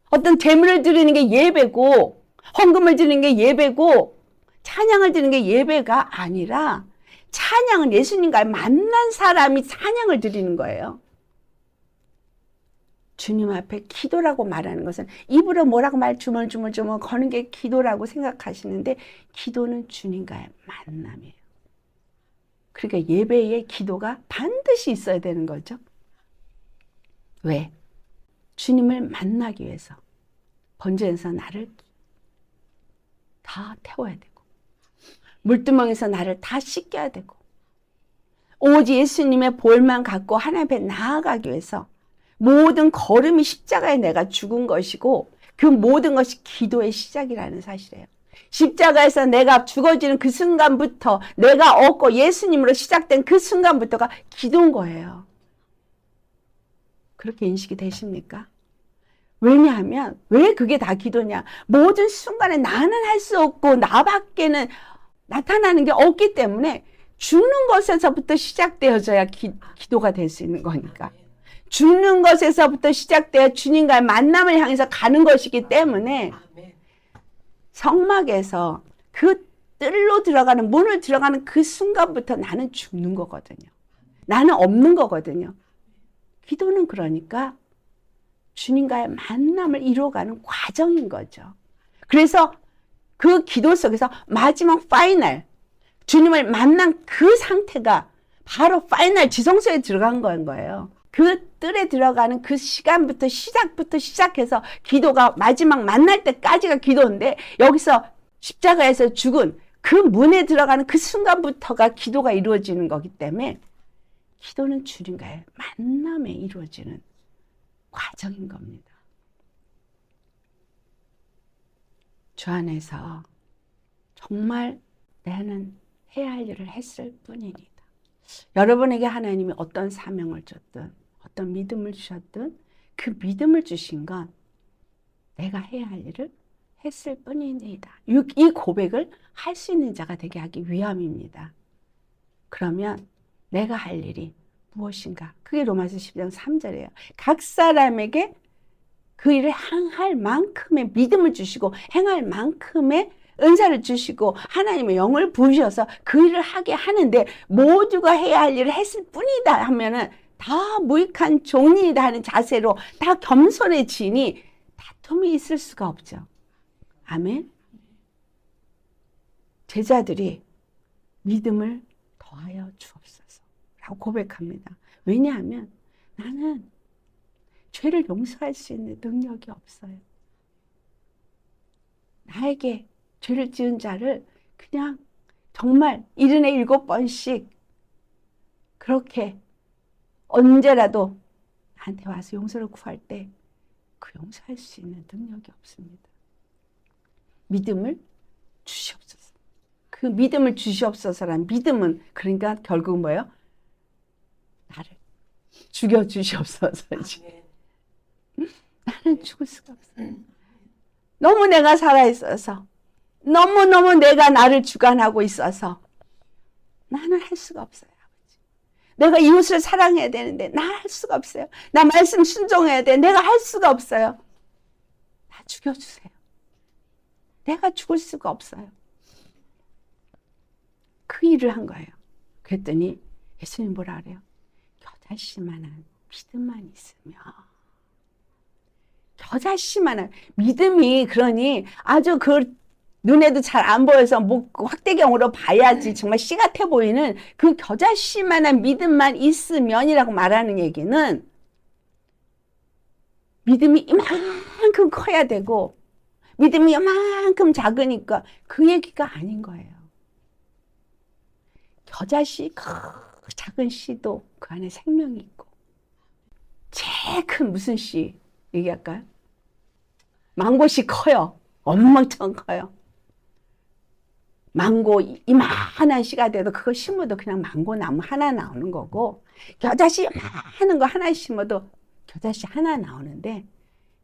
어떤 제물을 드리는 게 예배고 헌금을 드리는 게 예배고 찬양을 드리는 게 예배가 아니라 찬양은 예수님과 만난 사람이 찬양을 드리는 거예요. 주님 앞에 기도라고 말하는 것은 입으로 뭐라고 주물주물 거는 게 기도라고 생각하시는데 기도는 주님과의 만남이에요. 그러니까 예배에 기도가 반드시 있어야 되는 거죠. 왜? 주님을 만나기 위해서 번제에서 나를 다 태워야 되고 물두멍에서 나를 다 씻겨야 되고 오직 예수님의 볼만 갖고 하나님 앞에 나아가기 위해서 모든 걸음이 십자가에 내가 죽은 것이고 그 모든 것이 기도의 시작이라는 사실이에요. 십자가에서 내가 죽어지는 그 순간부터 내가 얻고 예수님으로 시작된 그 순간부터가 기도인 거예요. 그렇게 인식이 되십니까? 왜냐하면 왜 그게 다 기도냐? 모든 순간에 나는 할 수 없고 나밖에는 나타나는 게 없기 때문에 죽는 것에서부터 시작되어져야 기도가 될 수 있는 거니까. 죽는 것에서부터 시작되어 주님과의 만남을 향해서 가는 것이기 때문에 성막에서 그 뜰로 들어가는, 문을 들어가는 그 순간부터 나는 죽는 거거든요. 나는 없는 거거든요. 기도는 그러니까 주님과의 만남을 이루어가는 과정인 거죠. 그래서 그 기도 속에서 마지막 파이널, 주님을 만난 그 상태가 바로 파이널 지성소에 들어간 거예요. 그 뜰에 들어가는 그 시간부터 시작해서 기도가 마지막 만날 때까지가 기도인데, 여기서 십자가에서 죽은 그 문에 들어가는 그 순간부터가 기도가 이루어지는 거기 때문에 기도는 주님과의 만남에 이루어지는 과정인 겁니다. 주 안에서 정말 나는 해야 할 일을 했을 뿐입니다. 여러분에게 하나님이 어떤 사명을 줬든 어떤 믿음을 주셨든 그 믿음을 주신 건 내가 해야 할 일을 했을 뿐입니다. 이 고백을 할 수 있는 자가 되게 하기 위함입니다. 그러면 내가 할 일이 무엇인가? 그게 로마서 10장 3절이에요. 각 사람에게 그 일을 행할 만큼의 믿음을 주시고 행할 만큼의 은사를 주시고 하나님의 영을 부으셔서 그 일을 하게 하는데, 모두가 해야 할 일을 했을 뿐이다 하면은 다 무익한 종이다 하는 자세로 다 겸손해지니 다툼이 있을 수가 없죠. 아멘. 제자들이 믿음을 더하여 주옵소서 라고 고백합니다. 왜냐하면 나는 죄를 용서할 수 있는 능력이 없어요. 나에게 죄를 지은 자를 그냥 정말 77번씩 그렇게 언제라도 나한테 와서 용서를 구할 때 그 용서할 수 있는 능력이 없습니다. 믿음을 주시옵소서. 그 믿음을 주시옵소서란 믿음은 그러니까 결국 뭐예요? 나를 죽여주시옵소서지. 나는 죽을 수가 없어요. 너무 내가 살아있어서, 너무너무 내가 나를 주관하고 있어서 나는 할 수가 없어요. 아버지. 내가 이웃을 사랑해야 되는데 나 할 수가 없어요. 나 말씀 순종해야 돼. 내가 할 수가 없어요. 나 죽여주세요. 내가 죽을 수가 없어요. 그 일을 한 거예요. 그랬더니 예수님 뭐라 그래요? 겨자씨만한 믿음만 있으면. 겨자씨만한 믿음이, 그러니 아주 그 눈에도 잘 안 보여서 뭐 확대경으로 봐야지 정말 씨 같아 보이는 그 겨자씨만한 믿음만 있으면이라고 말하는 얘기는 믿음이 이만큼 커야 되고 믿음이 이만큼 작으니까 그 얘기가 아닌 거예요. 겨자씨, 그 작은 씨도 그 안에 생명이 있고, 제일 큰 무슨 씨 얘기할까요? 망고씨 커요. 엉망청 커요. 망고 이만한 씨가 돼도 그거 심어도 그냥 망고 나무 하나 나오는 거고, 겨자씨 많은 거 하나 심어도 겨자씨 하나 나오는데,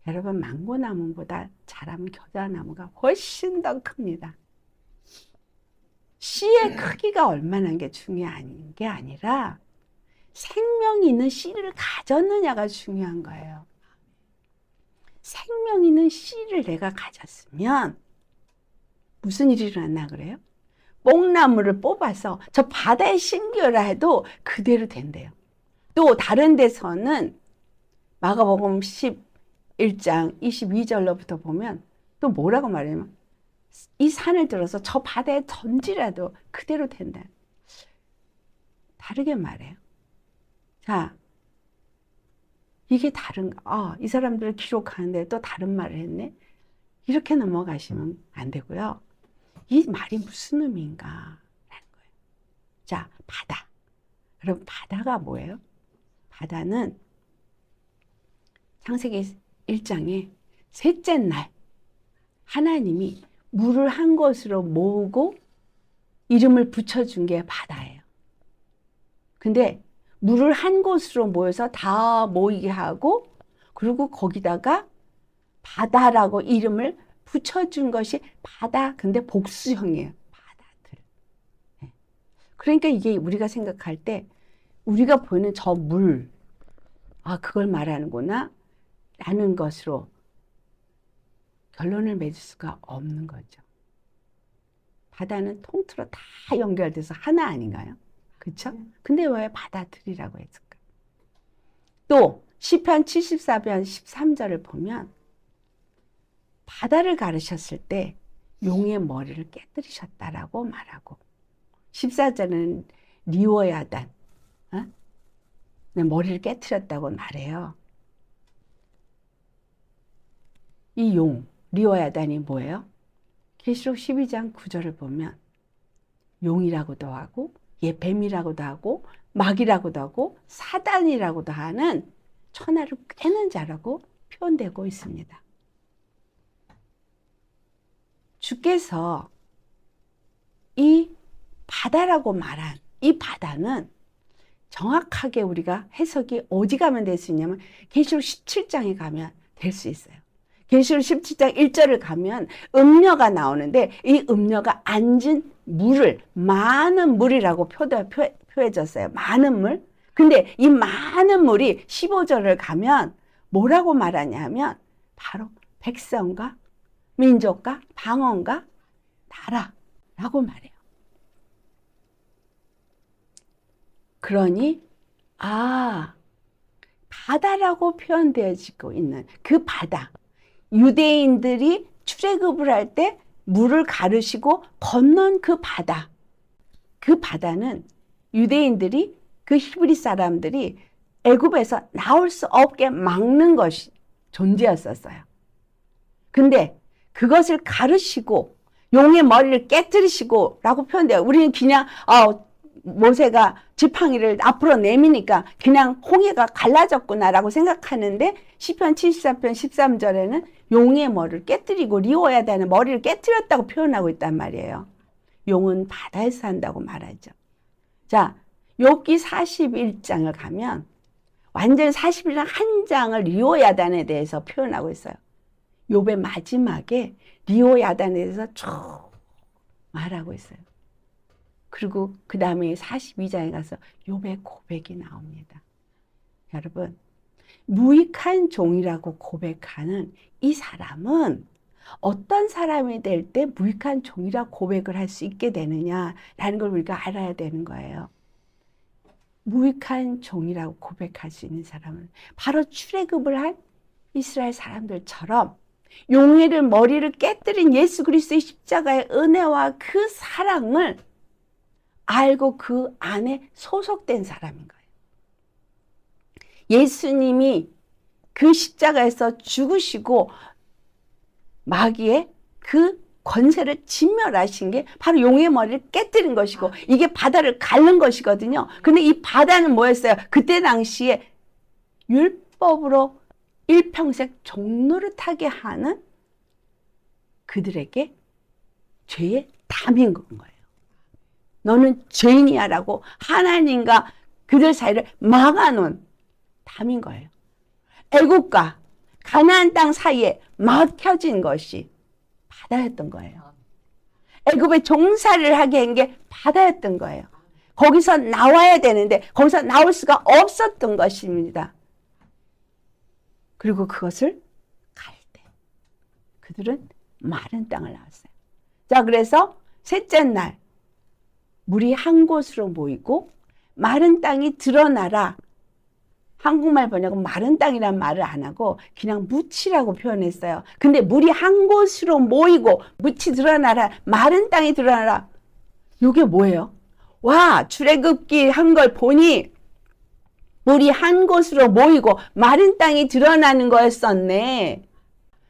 여러분 망고 나무보다 자라면 겨자나무가 훨씬 더 큽니다. 씨의 크기가 얼마나 게 중요한 게 아니라 생명 있는 씨를 가졌느냐가 중요한 거예요. 생명 있는 씨를 내가 가졌으면 무슨 일이 일어났나 그래요? 뽕나무를 뽑아서 저 바다에 심겨라 해도 그대로 된대요. 또 다른 데서는 마가복음 11장 22절로부터 보면 또 뭐라고 말하냐면 이 산을 들어서 저 바다에 던지라도 그대로 된다. 다르게 말해요. 자, 이게 다른가? 이 사람들을 기록하는데 또 다른 말을 했네. 이렇게 넘어가시면 안 되고요. 이 말이 무슨 의미인가 라는 거예요. 자, 바다. 여러분 바다가 뭐예요? 바다는 창세기 1장에 셋째 날 하나님이 물을 한 곳으로 모으고 이름을 붙여준 게 바다예요. 근데 물을 한 곳으로 모여서 다 모이게 하고 그리고 거기다가 바다라고 이름을 붙여준 것이 바다, 근데 복수형이에요. 바다들. 그러니까 이게 우리가 생각할 때 우리가 보는 저 물, 그걸 말하는구나 라는 것으로 결론을 맺을 수가 없는 거죠. 바다는 통틀어 다 연결돼서 하나 아닌가요? 그렇죠? 근데 왜 받아들이라고 했을까? 또 시편 74편 13절을 보면 바다를 가르셨을 때 용의 머리를 깨뜨리셨다라고 말하고 14절은 리워야단 머리를 깨뜨렸다고 말해요. 이 용, 리워야단이 뭐예요? 계시록 12장 9절을 보면 용이라고도 하고 뱀이라고도 하고 마귀라고도 하고 사단이라고도 하는 천하를 꿰는 자라고 표현되고 있습니다. 주께서 이 바다라고 말한 이 바다는 정확하게 우리가 해석이 어디 가면 될 수 있냐면 계시록 17장에 가면 될 수 있어요. 계시록 17장 1절을 가면 음녀가 나오는데 이 음녀가 앉은 물을 많은 물이라고 표해졌어요. 많은 물. 근데 이 많은 물이 15절을 가면 뭐라고 말하냐면 바로 백성과 민족과 방언과 나라라고 말해요. 그러니 바다라고 표현되어지고 있는 그 바다, 유대인들이 출애굽을 할 때 물을 가르시고 건넌 그 바다는 유대인들이 그 히브리 사람들이 애굽에서 나올 수 없게 막는 것이 존재였었어요. 근데 그것을 가르시고 용의 머리를 깨뜨리시고 라고 표현돼요. 우리는 그냥 모세가 지팡이를 앞으로 내미니까 그냥 홍해가 갈라졌구나라고 생각하는데 시편 74편 13절에는 용의 머리를 깨뜨리고 리워야단의 머리를 깨뜨렸다고 표현하고 있단 말이에요. 용은 바다에서 산다고 말하죠. 자, 욥기 41장을 가면 완전 41장 한 장을 리워야단에 대해서 표현하고 있어요. 욥의 마지막에 리워야단에 대해서 쭉 말하고 있어요. 그리고 그 다음에 42장에 가서 욥의 고백이 나옵니다. 여러분, 무익한 종이라고 고백하는 이 사람은 어떤 사람이 될 때 무익한 종이라고 고백을 할 수 있게 되느냐라는 걸 우리가 알아야 되는 거예요. 무익한 종이라고 고백할 수 있는 사람은 바로 출애굽을 한 이스라엘 사람들처럼 용의 머리를 깨뜨린 예수 그리스도의 십자가의 은혜와 그 사랑을 알고 그 안에 소속된 사람인 거예요. 예수님이 그 십자가에서 죽으시고 마귀의 그 권세를 진멸하신 게 바로 용의 머리를 깨뜨린 것이고 이게 바다를 가른 것이거든요. 근데 이 바다는 뭐였어요? 그때 당시에 율법으로 일평생 종노릇하게 하는 그들에게 죄의 담인 건 거예요. 너는 죄인이야 라고 하나님과 그들 사이를 막아놓은 담인 거예요. 애국과 가나안 땅 사이에 막혀진 것이 바다였던 거예요. 애굽에 종살이를 하게 한 게 바다였던 거예요. 거기서 나와야 되는데 거기서 나올 수가 없었던 것입니다. 그리고 그것을 갈 때 그들은 마른 땅을 나왔어요. 자, 그래서 셋째 날 물이 한 곳으로 모이고 마른 땅이 드러나라. 한국말 번역은 마른 땅이란 말을 안 하고 그냥 묻히라고 표현했어요. 근데 물이 한 곳으로 모이고 묻히 드러나라. 마른 땅이 드러나라. 이게 뭐예요? 와, 출애굽기 한 걸 보니 물이 한 곳으로 모이고 마른 땅이 드러나는 거였었네.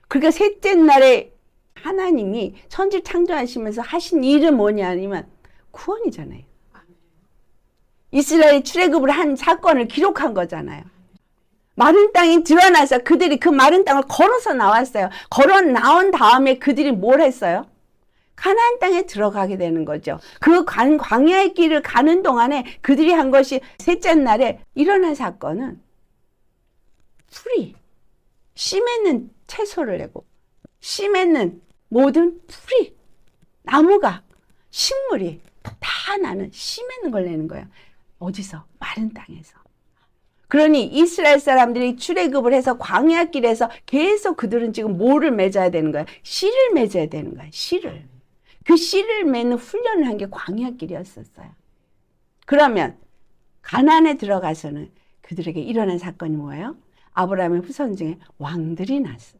그러니까 셋째 날에 하나님이 천지 창조하시면서 하신 일은 뭐냐면 구원이잖아요. 이스라엘 출애굽을 한 사건을 기록한 거잖아요. 마른 땅이 드러나서 그들이 그 마른 땅을 걸어서 나왔어요. 걸어 나온 다음에 그들이 뭘 했어요? 가나안 땅에 들어가게 되는 거죠. 그 광야의 길을 가는 동안에 그들이 한 것이 셋째 날에 일어난 사건은 풀이 씨 맺는 채소를 내고 씨 맺는 모든 풀이 나무가 식물이 다 하나는 씨 맺는 걸 내는 거예요. 어디서? 마른 땅에서. 그러니 이스라엘 사람들이 출애굽을 해서 광야길에서 계속 그들은 지금 뭐를 맺어야 되는 거야? 씨를 맺어야 되는 거야. 씨를. 그 씨를 맺는 훈련을 한 게 광야길이었었어요. 그러면 가나안에 들어가서는 그들에게 일어난 사건이 뭐예요? 아브라함의 후손 중에 왕들이 났어요.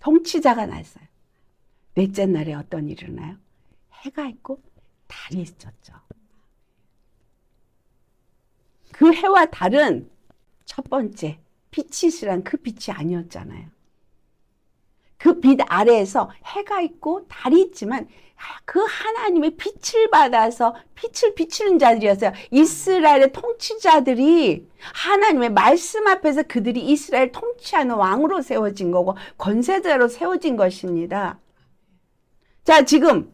통치자가 났어요. 넷째 날에 어떤 일이 일어나요? 해가 있고 달이 있었죠. 그 해와 달은 첫 번째 빛이 있으란 그 빛이 아니었잖아요. 그 빛 아래에서 해가 있고 달이 있지만 그 하나님의 빛을 받아서 빛을 비추는 자들이었어요. 이스라엘의 통치자들이 하나님의 말씀 앞에서 그들이 이스라엘 통치하는 왕으로 세워진 거고 권세자로 세워진 것입니다. 자, 지금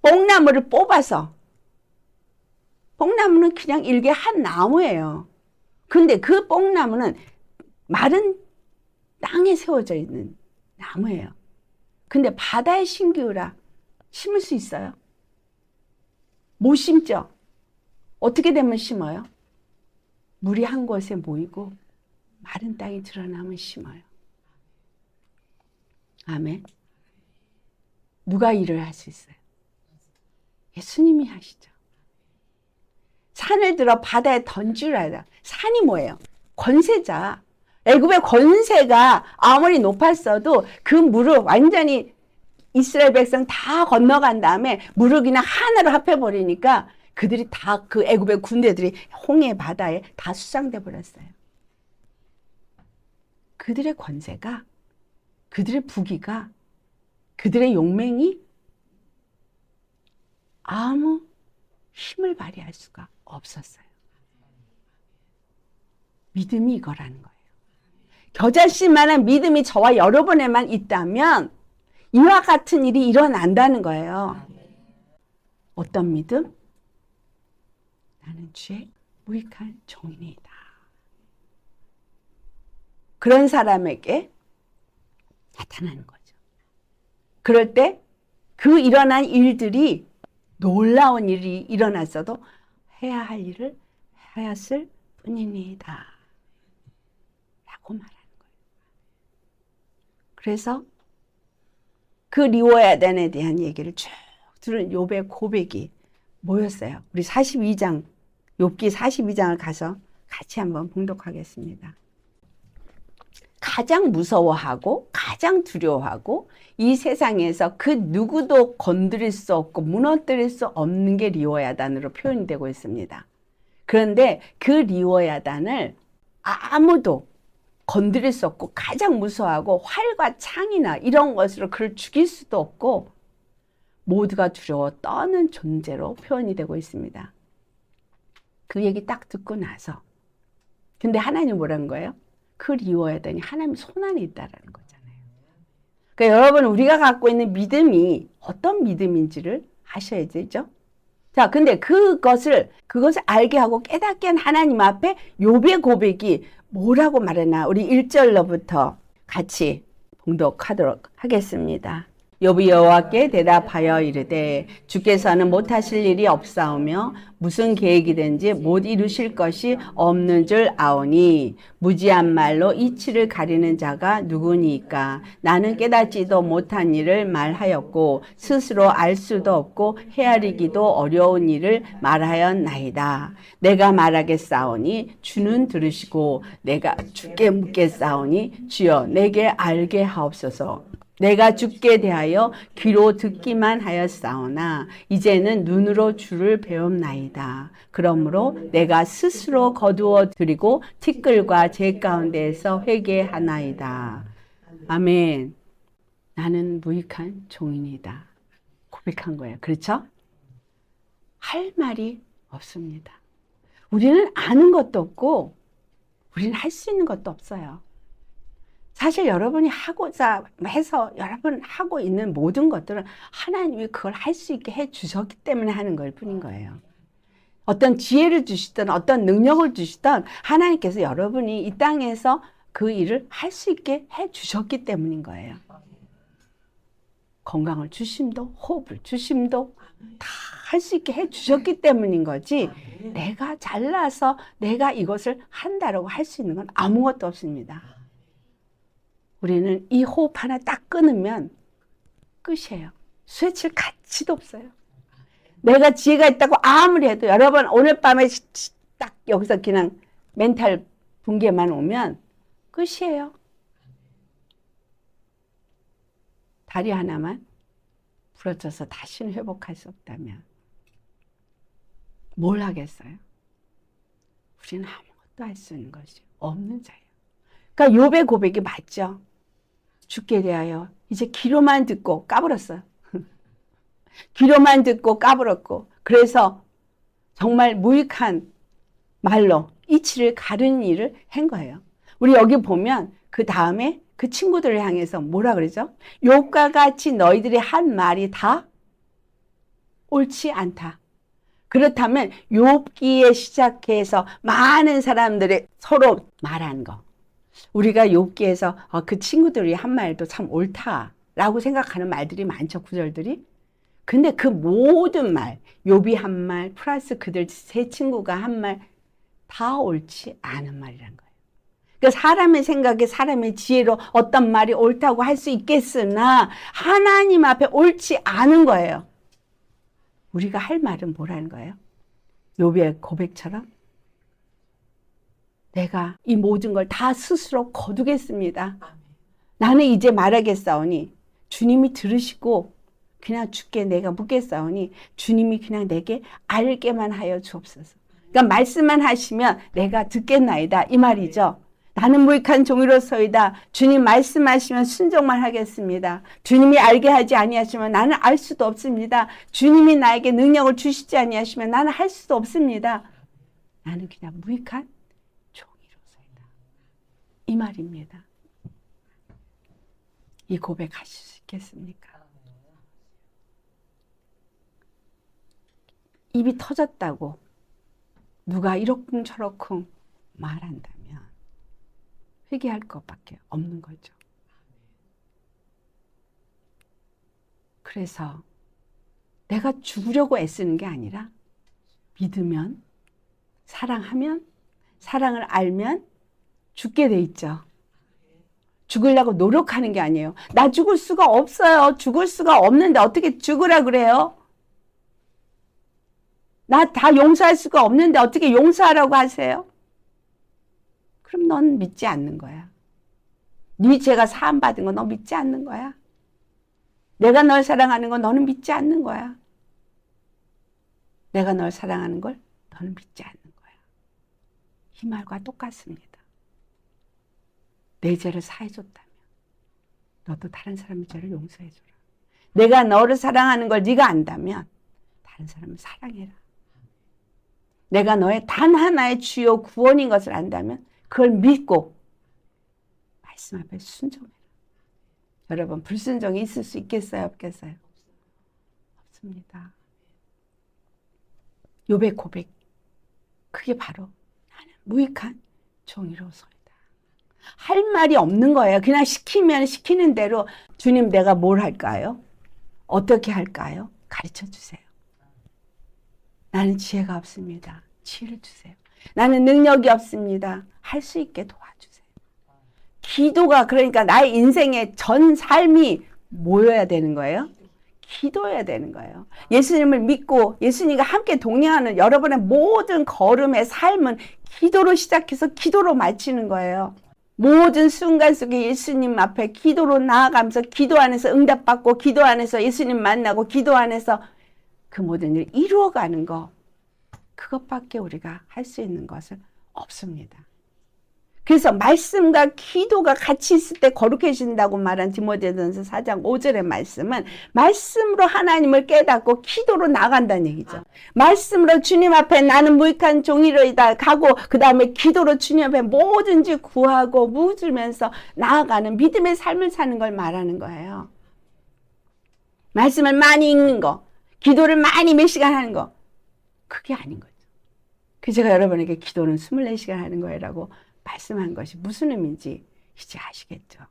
뽕나무를 뽑아서, 뽕나무는 그냥 일개 한 나무예요. 근데 그 뽕나무는 마른 땅에 세워져 있는 나무예요. 근데 바다에 심기우라 심을 수 있어요? 못 심죠. 어떻게 되면 심어요? 물이 한 곳에 모이고 마른 땅이 드러나면 심어요. 아멘. 누가 일을 할 수 있어요? 예수님이 하시죠. 산을 들어 바다에 던지라. 산이 뭐예요? 권세자. 애굽의 권세가 아무리 높았어도 그 물을 완전히 이스라엘 백성 다 건너간 다음에 물을 그냥 하나로 합해버리니까 그들이 다 그 애굽의 군대들이 홍해 바다에 다 수장돼 버렸어요. 그들의 권세가, 그들의 부귀가, 그들의 용맹이 아무 힘을 발휘할 수가 없었어요. 믿음이 이거라는 거예요. 겨자씨만한 믿음이 저와 여러분에만 있다면 이와 같은 일이 일어난다는 거예요. 어떤 믿음? 나는 주의 무익한 종이니이다. 그런 사람에게 나타나는 거죠. 그럴 때 그 일어난 일들이 놀라운 일이 일어났어도 해야 할 일을 하였을 뿐이니이다. 라고 말하는 거예요. 그래서 그 리워야단에 대한 얘기를 쭉 들은 욥의 고백이 뭐였어요? 우리 42장, 욥기 42장을 가서 같이 한번 봉독하겠습니다. 가장 무서워하고 가장 두려워하고 이 세상에서 그 누구도 건드릴 수 없고 무너뜨릴 수 없는 게 리워야단으로 표현이 되고 있습니다. 그런데 그 리워야단을 아무도 건드릴 수 없고 가장 무서워하고 활과 창이나 이런 것으로 그를 죽일 수도 없고 모두가 두려워 떠는 존재로 표현이 되고 있습니다. 그 얘기 딱 듣고 나서 근데 하나님 뭐라는 거예요? 그 리워야단이 하나님 손안에 있다라는 거잖아요. 그러니까 여러분 우리가 갖고 있는 믿음이 어떤 믿음인지를 아셔야 되죠. 자, 근데 그것을 알게 하고 깨닫게 한 하나님 앞에 욥의 고백이 뭐라고 말하나 우리 1절로부터 같이 봉독하도록 하겠습니다. 욥이 여호와께 대답하여 이르되 주께서는 못하실 일이 없사오며 무슨 계획이든지 못 이루실 것이 없는 줄 아오니 무지한 말로 이치를 가리는 자가 누구니까 나는 깨닫지도 못한 일을 말하였고 스스로 알 수도 없고 헤아리기도 어려운 일을 말하였나이다. 내가 말하겠사오니 주는 들으시고 내가 주께 묻겠사오니 주여 내게 알게 하옵소서. 내가 주께 대하여 귀로 듣기만 하였사오나 이제는 눈으로 주를 배움나이다. 그러므로 내가 스스로 거두어 드리고 티끌과 제 가운데에서 회개하나이다. 아멘. 나는 무익한 종이니다. 고백한 거예요. 그렇죠? 할 말이 없습니다. 우리는 아는 것도 없고 우리는 할 수 있는 것도 없어요. 사실 여러분이 하고자 해서 여러분 하고 있는 모든 것들은 하나님이 그걸 할 수 있게 해 주셨기 때문에 하는 걸 뿐인 거예요. 어떤 지혜를 주시든 어떤 능력을 주시든 하나님께서 여러분이 이 땅에서 그 일을 할 수 있게 해 주셨기 때문인 거예요. 건강을 주심도 호흡을 주심도 다 할 수 있게 해주셨기 때문인 거지 내가 잘나서 내가 이것을 한다라고 할 수 있는 건 아무것도 없습니다. 우리는 이 호흡 하나 딱 끊으면 끝이에요. 스위치를 가치도 없어요. 내가 지혜가 있다고 아무리 해도 여러분 오늘 밤에 딱 여기서 그냥 멘탈 붕괴만 오면 끝이에요. 다리 하나만 부러져서 다시는 회복할 수 없다면 뭘 하겠어요? 우리는 아무것도 할 수 있는 것이 없는 자예요. 그러니까 욥의 고백이 맞죠. 죽게 대하여 이제 귀로만 듣고 까불었어요. 귀로만 듣고 까불었고 그래서 정말 무익한 말로 이치를 가르는 일을 한 거예요. 우리 여기 보면 그 다음에 그 친구들을 향해서 뭐라 그러죠? 욥과 같이 너희들이 한 말이 다 옳지 않다. 그렇다면 욥기에 시작해서 많은 사람들이 서로 말한 거. 우리가 욥기에서 그 친구들이 한 말도 참 옳다라고 생각하는 말들이 많죠. 구절들이. 근데 그 모든 말, 욥이 한 말 플러스 그들 세 친구가 한 말 다 옳지 않은 말이란 거예요. 그러니까 사람의 생각에 사람의 지혜로 어떤 말이 옳다고 할 수 있겠으나 하나님 앞에 옳지 않은 거예요. 우리가 할 말은 뭐라는 거예요? 욥의 고백처럼 내가 이 모든 걸 다 스스로 거두겠습니다. 나는 이제 말하겠사오니 주님이 들으시고 그냥 주께 내가 묻겠사오니 주님이 그냥 내게 알게만 하여 주옵소서. 그러니까 말씀만 하시면 내가 듣겠나이다 이 말이죠. 나는 무익한 종이로서이다. 주님 말씀하시면 순종만 하겠습니다. 주님이 알게 하지 아니하시면 나는 알 수도 없습니다. 주님이 나에게 능력을 주시지 아니하시면 나는 할 수도 없습니다. 나는 그냥 무익한 종이로서이다. 이 말입니다. 이 고백하실 수 있겠습니까? 입이 터졌다고 누가 이러쿵 저러쿵 말한다면 회개할 것밖에 없는 거죠. 그래서 내가 죽으려고 애쓰는 게 아니라 믿으면, 사랑하면, 사랑을 알면 죽게 돼 있죠. 죽으려고 노력하는 게 아니에요. 나 죽을 수가 없어요. 죽을 수가 없는데 어떻게 죽으라 그래요? 나 다 용서할 수가 없는데 어떻게 용서하라고 하세요? 그럼 넌 믿지 않는 거야. 네 죄가 사함받은 거 너 믿지 않는 거야. 내가 널 사랑하는 거 너는 믿지 않는 거야. 내가 널 사랑하는 걸 너는 믿지 않는 거야. 이 말과 똑같습니다. 내 죄를 사해줬다면 너도 다른 사람의 죄를 용서해줘라. 내가 너를 사랑하는 걸 네가 안다면 다른 사람을 사랑해라. 내가 너의 단 하나의 주요 구원인 것을 안다면 그걸 믿고 말씀 앞에 순종해라. 여러분 불순종이 있을 수 있겠어요? 없겠어요? 없습니다. 욥의 고백 그게 바로 나는 무익한 종이로서이다. 할 말이 없는 거예요. 그냥 시키면 시키는 대로 주님 내가 뭘 할까요? 어떻게 할까요? 가르쳐 주세요. 나는 지혜가 없습니다. 지혜를 주세요. 나는 능력이 없습니다. 할 수 있게 도와주세요. 기도가 그러니까 나의 인생의 전 삶이 뭐여야 되는 거예요? 기도해야 되는 거예요. 예수님을 믿고 예수님과 함께 동행하는 여러분의 모든 걸음의 삶은 기도로 시작해서 기도로 마치는 거예요. 모든 순간 속에 예수님 앞에 기도로 나아가면서 기도 안에서 응답받고 기도 안에서 예수님 만나고 기도 안에서 그 모든 일을 이루어가는 거 그것밖에 우리가 할 수 있는 것은 없습니다. 그래서 말씀과 기도가 같이 있을 때 거룩해진다고 말한 디모데전서 4장 5절의 말씀은 말씀으로 하나님을 깨닫고 기도로 나간다는 얘기죠. 말씀으로 주님 앞에 나는 무익한 종이로이다 가고 그 다음에 기도로 주님 앞에 뭐든지 구하고 묻으면서 나아가는 믿음의 삶을 사는 걸 말하는 거예요. 말씀을 많이 읽는 거, 기도를 많이 몇 시간 하는 거 그게 아닌 거죠. 그래서 제가 여러분에게 기도는 24시간 하는 거라고 말씀한 것이 무슨 의미인지 이제 아시겠죠?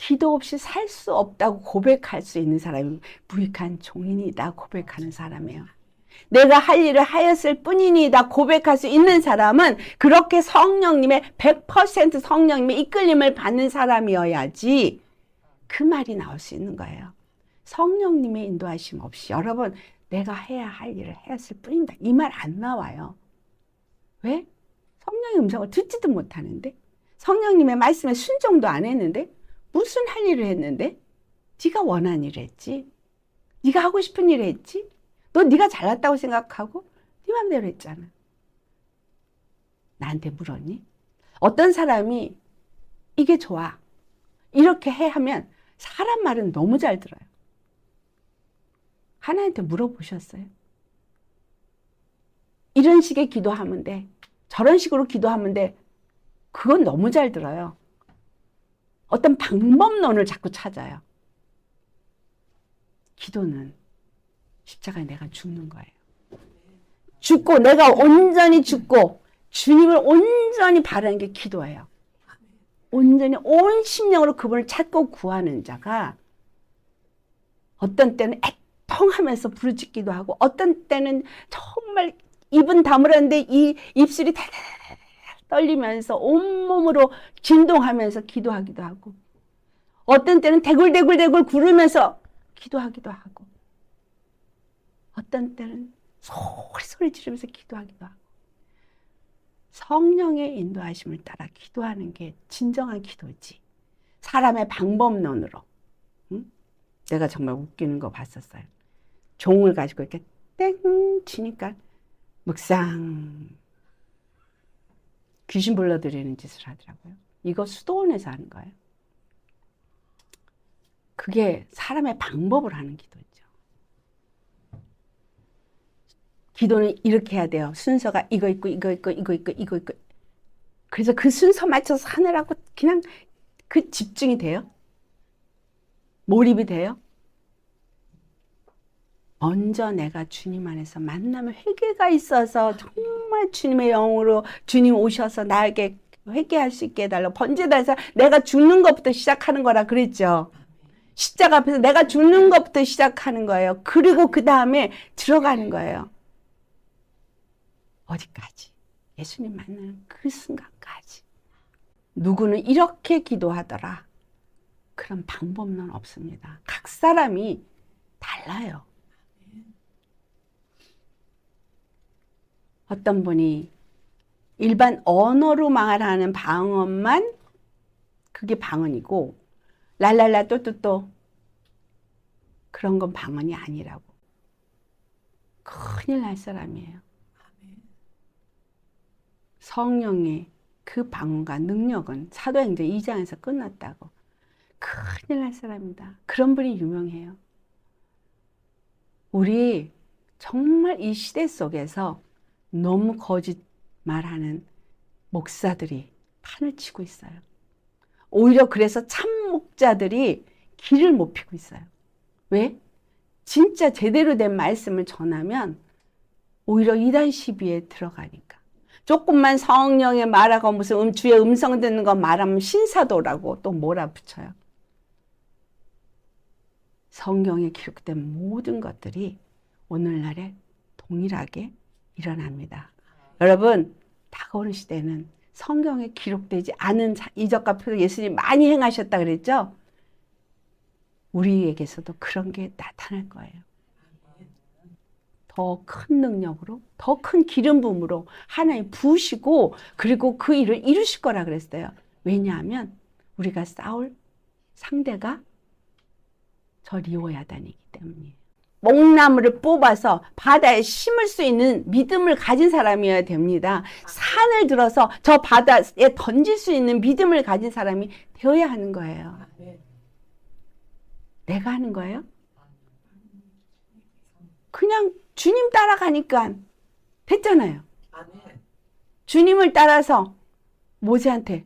기도 없이 살 수 없다고 고백할 수 있는 사람이 무익한 종인이다 고백하는 사람이에요. 내가 할 일을 하였을 뿐이니다 고백할 수 있는 사람은 그렇게 성령님의 100% 성령님의 이끌림을 받는 사람이어야지 그 말이 나올 수 있는 거예요. 성령님의 인도하심 없이 여러분 내가 해야 할 일을 하였을 뿐입니다. 이 말 안 나와요. 왜? 성령의 음성을 듣지도 못하는데 성령님의 말씀에 순종도 안 했는데 무슨 할 일을 했는데 네가 원하는 일을 했지. 네가 하고 싶은 일을 했지. 너 네가 잘났다고 생각하고 네 맘대로 했잖아. 나한테 물었니? 어떤 사람이 이게 좋아. 이렇게 해 하면 사람 말은 너무 잘 들어요. 하나님한테 물어보셨어요? 이런 식의 기도하면 돼. 저런 식으로 기도하면 돼. 그건 너무 잘 들어요. 어떤 방법론을 자꾸 찾아요. 기도는 십자가에 내가 죽는 거예요. 죽고 내가 온전히 죽고 주님을 온전히 바라는 게 기도예요. 온전히 온 심령으로 그분을 찾고 구하는 자가 어떤 때는 애통하면서 부르짖기도 하고 어떤 때는 정말 입은 다물었는데 이 입술이 달달달 떨리면서 온몸으로 진동하면서 기도하기도 하고 어떤 때는 대굴대굴대굴 구르면서 기도하기도 하고 어떤 때는 소리 지르면서 기도하기도 하고 성령의 인도하심을 따라 기도하는 게 진정한 기도지. 사람의 방법론으로. 응? 내가 정말 웃기는 거 봤었어요. 종을 가지고 이렇게 땡 치니까 묵상 귀신 불러들이는 짓을 하더라고요. 이거 수도원에서 하는 거예요. 그게 사람의 방법을 하는 기도죠. 기도는 이렇게 해야 돼요. 순서가 이거 있고 이거 있고 이거 있고 이거 있고. 그래서 그 순서 맞춰서 하느라고 그냥 그 집중이 돼요. 몰입이 돼요. 먼저 내가 주님 안에서 만나면 회개가 있어서 정말 주님의 영으로 주님 오셔서 나에게 회개할 수 있게 해달라고 번제단에서 내가 죽는 것부터 시작하는 거라 그랬죠. 십자가 앞에서 내가 죽는 것부터 시작하는 거예요. 그리고 그 다음에 들어가는 거예요. 어디까지? 예수님 만나는 그 순간까지. 누구는 이렇게 기도하더라. 그런 방법론 없습니다. 각 사람이 달라요. 어떤 분이 일반 언어로 말하는 방언만 그게 방언이고 랄랄라 또또또 그런 건 방언이 아니라고. 큰일 날 사람이에요. 성령의 그 방언과 능력은 사도행전 2장에서 끝났다고. 큰일 날 사람입니다. 그런 분이 유명해요. 우리 정말 이 시대 속에서 너무 거짓말하는 목사들이 판을 치고 있어요. 오히려 그래서 참 목자들이 길을 못 피고 있어요. 왜? 진짜 제대로 된 말씀을 전하면 오히려 이단 시비에 들어가니까. 조금만 성령의 말하고 무슨 주의 음성 듣는 거 말하면 신사도라고 또 몰아붙여요. 성경에 기록된 모든 것들이 오늘날에 동일하게 일어납니다. 여러분, 다가오는 시대는 성경에 기록되지 않은 이적과 표적 예수님이 많이 행하셨다 그랬죠? 우리에게서도 그런 게 나타날 거예요. 더 큰 능력으로, 더 큰 기름 부음으로 하나님 부으시고 그리고 그 일을 이루실 거라 그랬어요. 왜냐하면 우리가 싸울 상대가 저 리오야단이기 때문이에요. 뽕나무를 뽑아서 바다에 심을 수 있는 믿음을 가진 사람이어야 됩니다. 산을 들어서 저 바다에 던질 수 있는 믿음을 가진 사람이 되어야 하는 거예요. 내가 하는 거예요? 그냥 주님 따라가니까 됐잖아요. 주님을 따라서 모세한테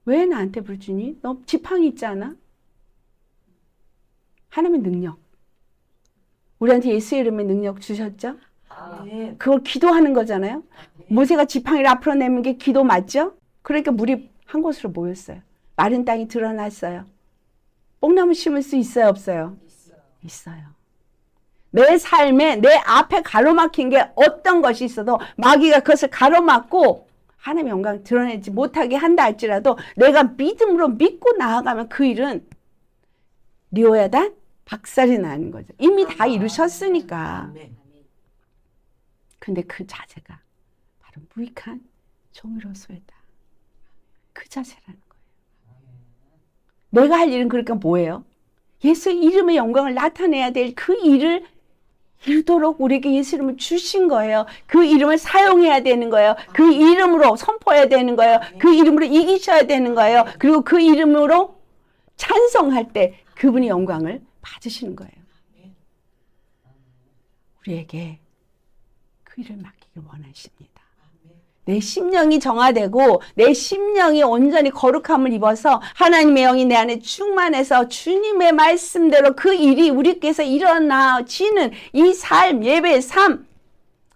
왜 나한테 부르주니? 너 지팡이 있지 않아? 하나님의 능력. 우리한테 예수의 이름의 능력 주셨죠? 그걸 기도하는 거잖아요. 모세가 지팡이를 앞으로 내민 게 기도 맞죠? 그러니까 물이 한 곳으로 모였어요. 마른 땅이 드러났어요. 뽕나무 심을 수 있어요, 없어요? 있어요. 내 삶에 내 앞에 가로막힌 게 어떤 것이 있어도 마귀가 그것을 가로막고 하나님의 영광을 드러내지 못하게 한다 할지라도 내가 믿음으로 믿고 나아가면 그 일은 리오야단 박살이 나는 거죠. 이미 다 이루셨으니까. 근데 그 자세가 바로 무익한 종이로 소이다. 그 자세라는 거예요. 내가 할 일은 그러니까 뭐예요? 예수 이름의 영광을 나타내야 될 그 일을 이루도록 우리에게 예수 이름을 주신 거예요. 그 이름을 사용해야 되는 거예요. 그 이름으로 선포해야 되는 거예요. 그 이름으로 이기셔야 되는 거예요. 그리고 그 이름으로 찬송할 때 그분의 영광을 받으시는 거예요. 우리에게 그 일을 맡기길 원하십니다. 내 심령이 정화되고 내 심령이 온전히 거룩함을 입어서 하나님의 영이 내 안에 충만해서 주님의 말씀대로 그 일이 우리께서 일어나지는 이 삶, 예배의 삶,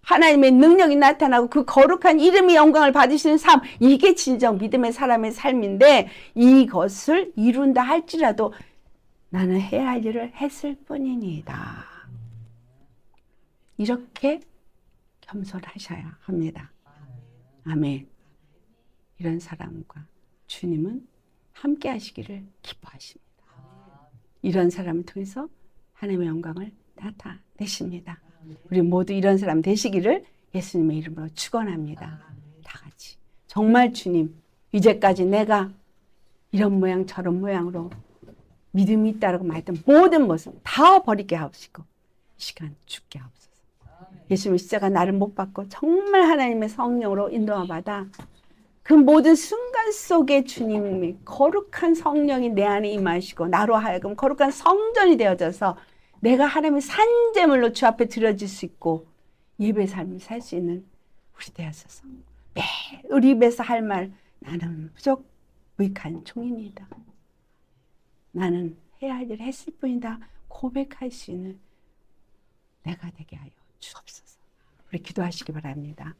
하나님의 능력이 나타나고 그 거룩한 이름의 영광을 받으시는 삶, 이게 진정 믿음의 사람의 삶인데 이것을 이룬다 할지라도 나는 해야 할 일을 했을 뿐이니다. 이렇게 겸손하셔야 합니다. 아멘. 이런 사람과 주님은 함께 하시기를 기뻐하십니다. 이런 사람을 통해서 하나님의 영광을 나타내십니다. 우리 모두 이런 사람 되시기를 예수님의 이름으로 축원합니다. 다 같이 정말 주님, 이제까지 내가 이런 모양 저런 모양으로 믿음이 있다라고 말했던 모든 모습 다 버리게 하옵시고 이 시간 죽게 하옵소서. 예수님의 십자가 나를 못 받고 정말 하나님의 성령으로 인도함 받아 그 모든 순간 속에 주님이 거룩한 성령이 내 안에 임하시고 나로 하여금 거룩한 성전이 되어져서 내가 하나님의 산제물로 주 앞에 드려질 수 있고 예배 삶을 살 수 있는 우리 되어서서 매일 우리 입에서 할 말 나는 부족 무익한 종입니다. 나는 해야 할 일을 했을 뿐이다 고백할 수 있는 내가 되게 하여 주옵소서. 우리 기도하시기 바랍니다.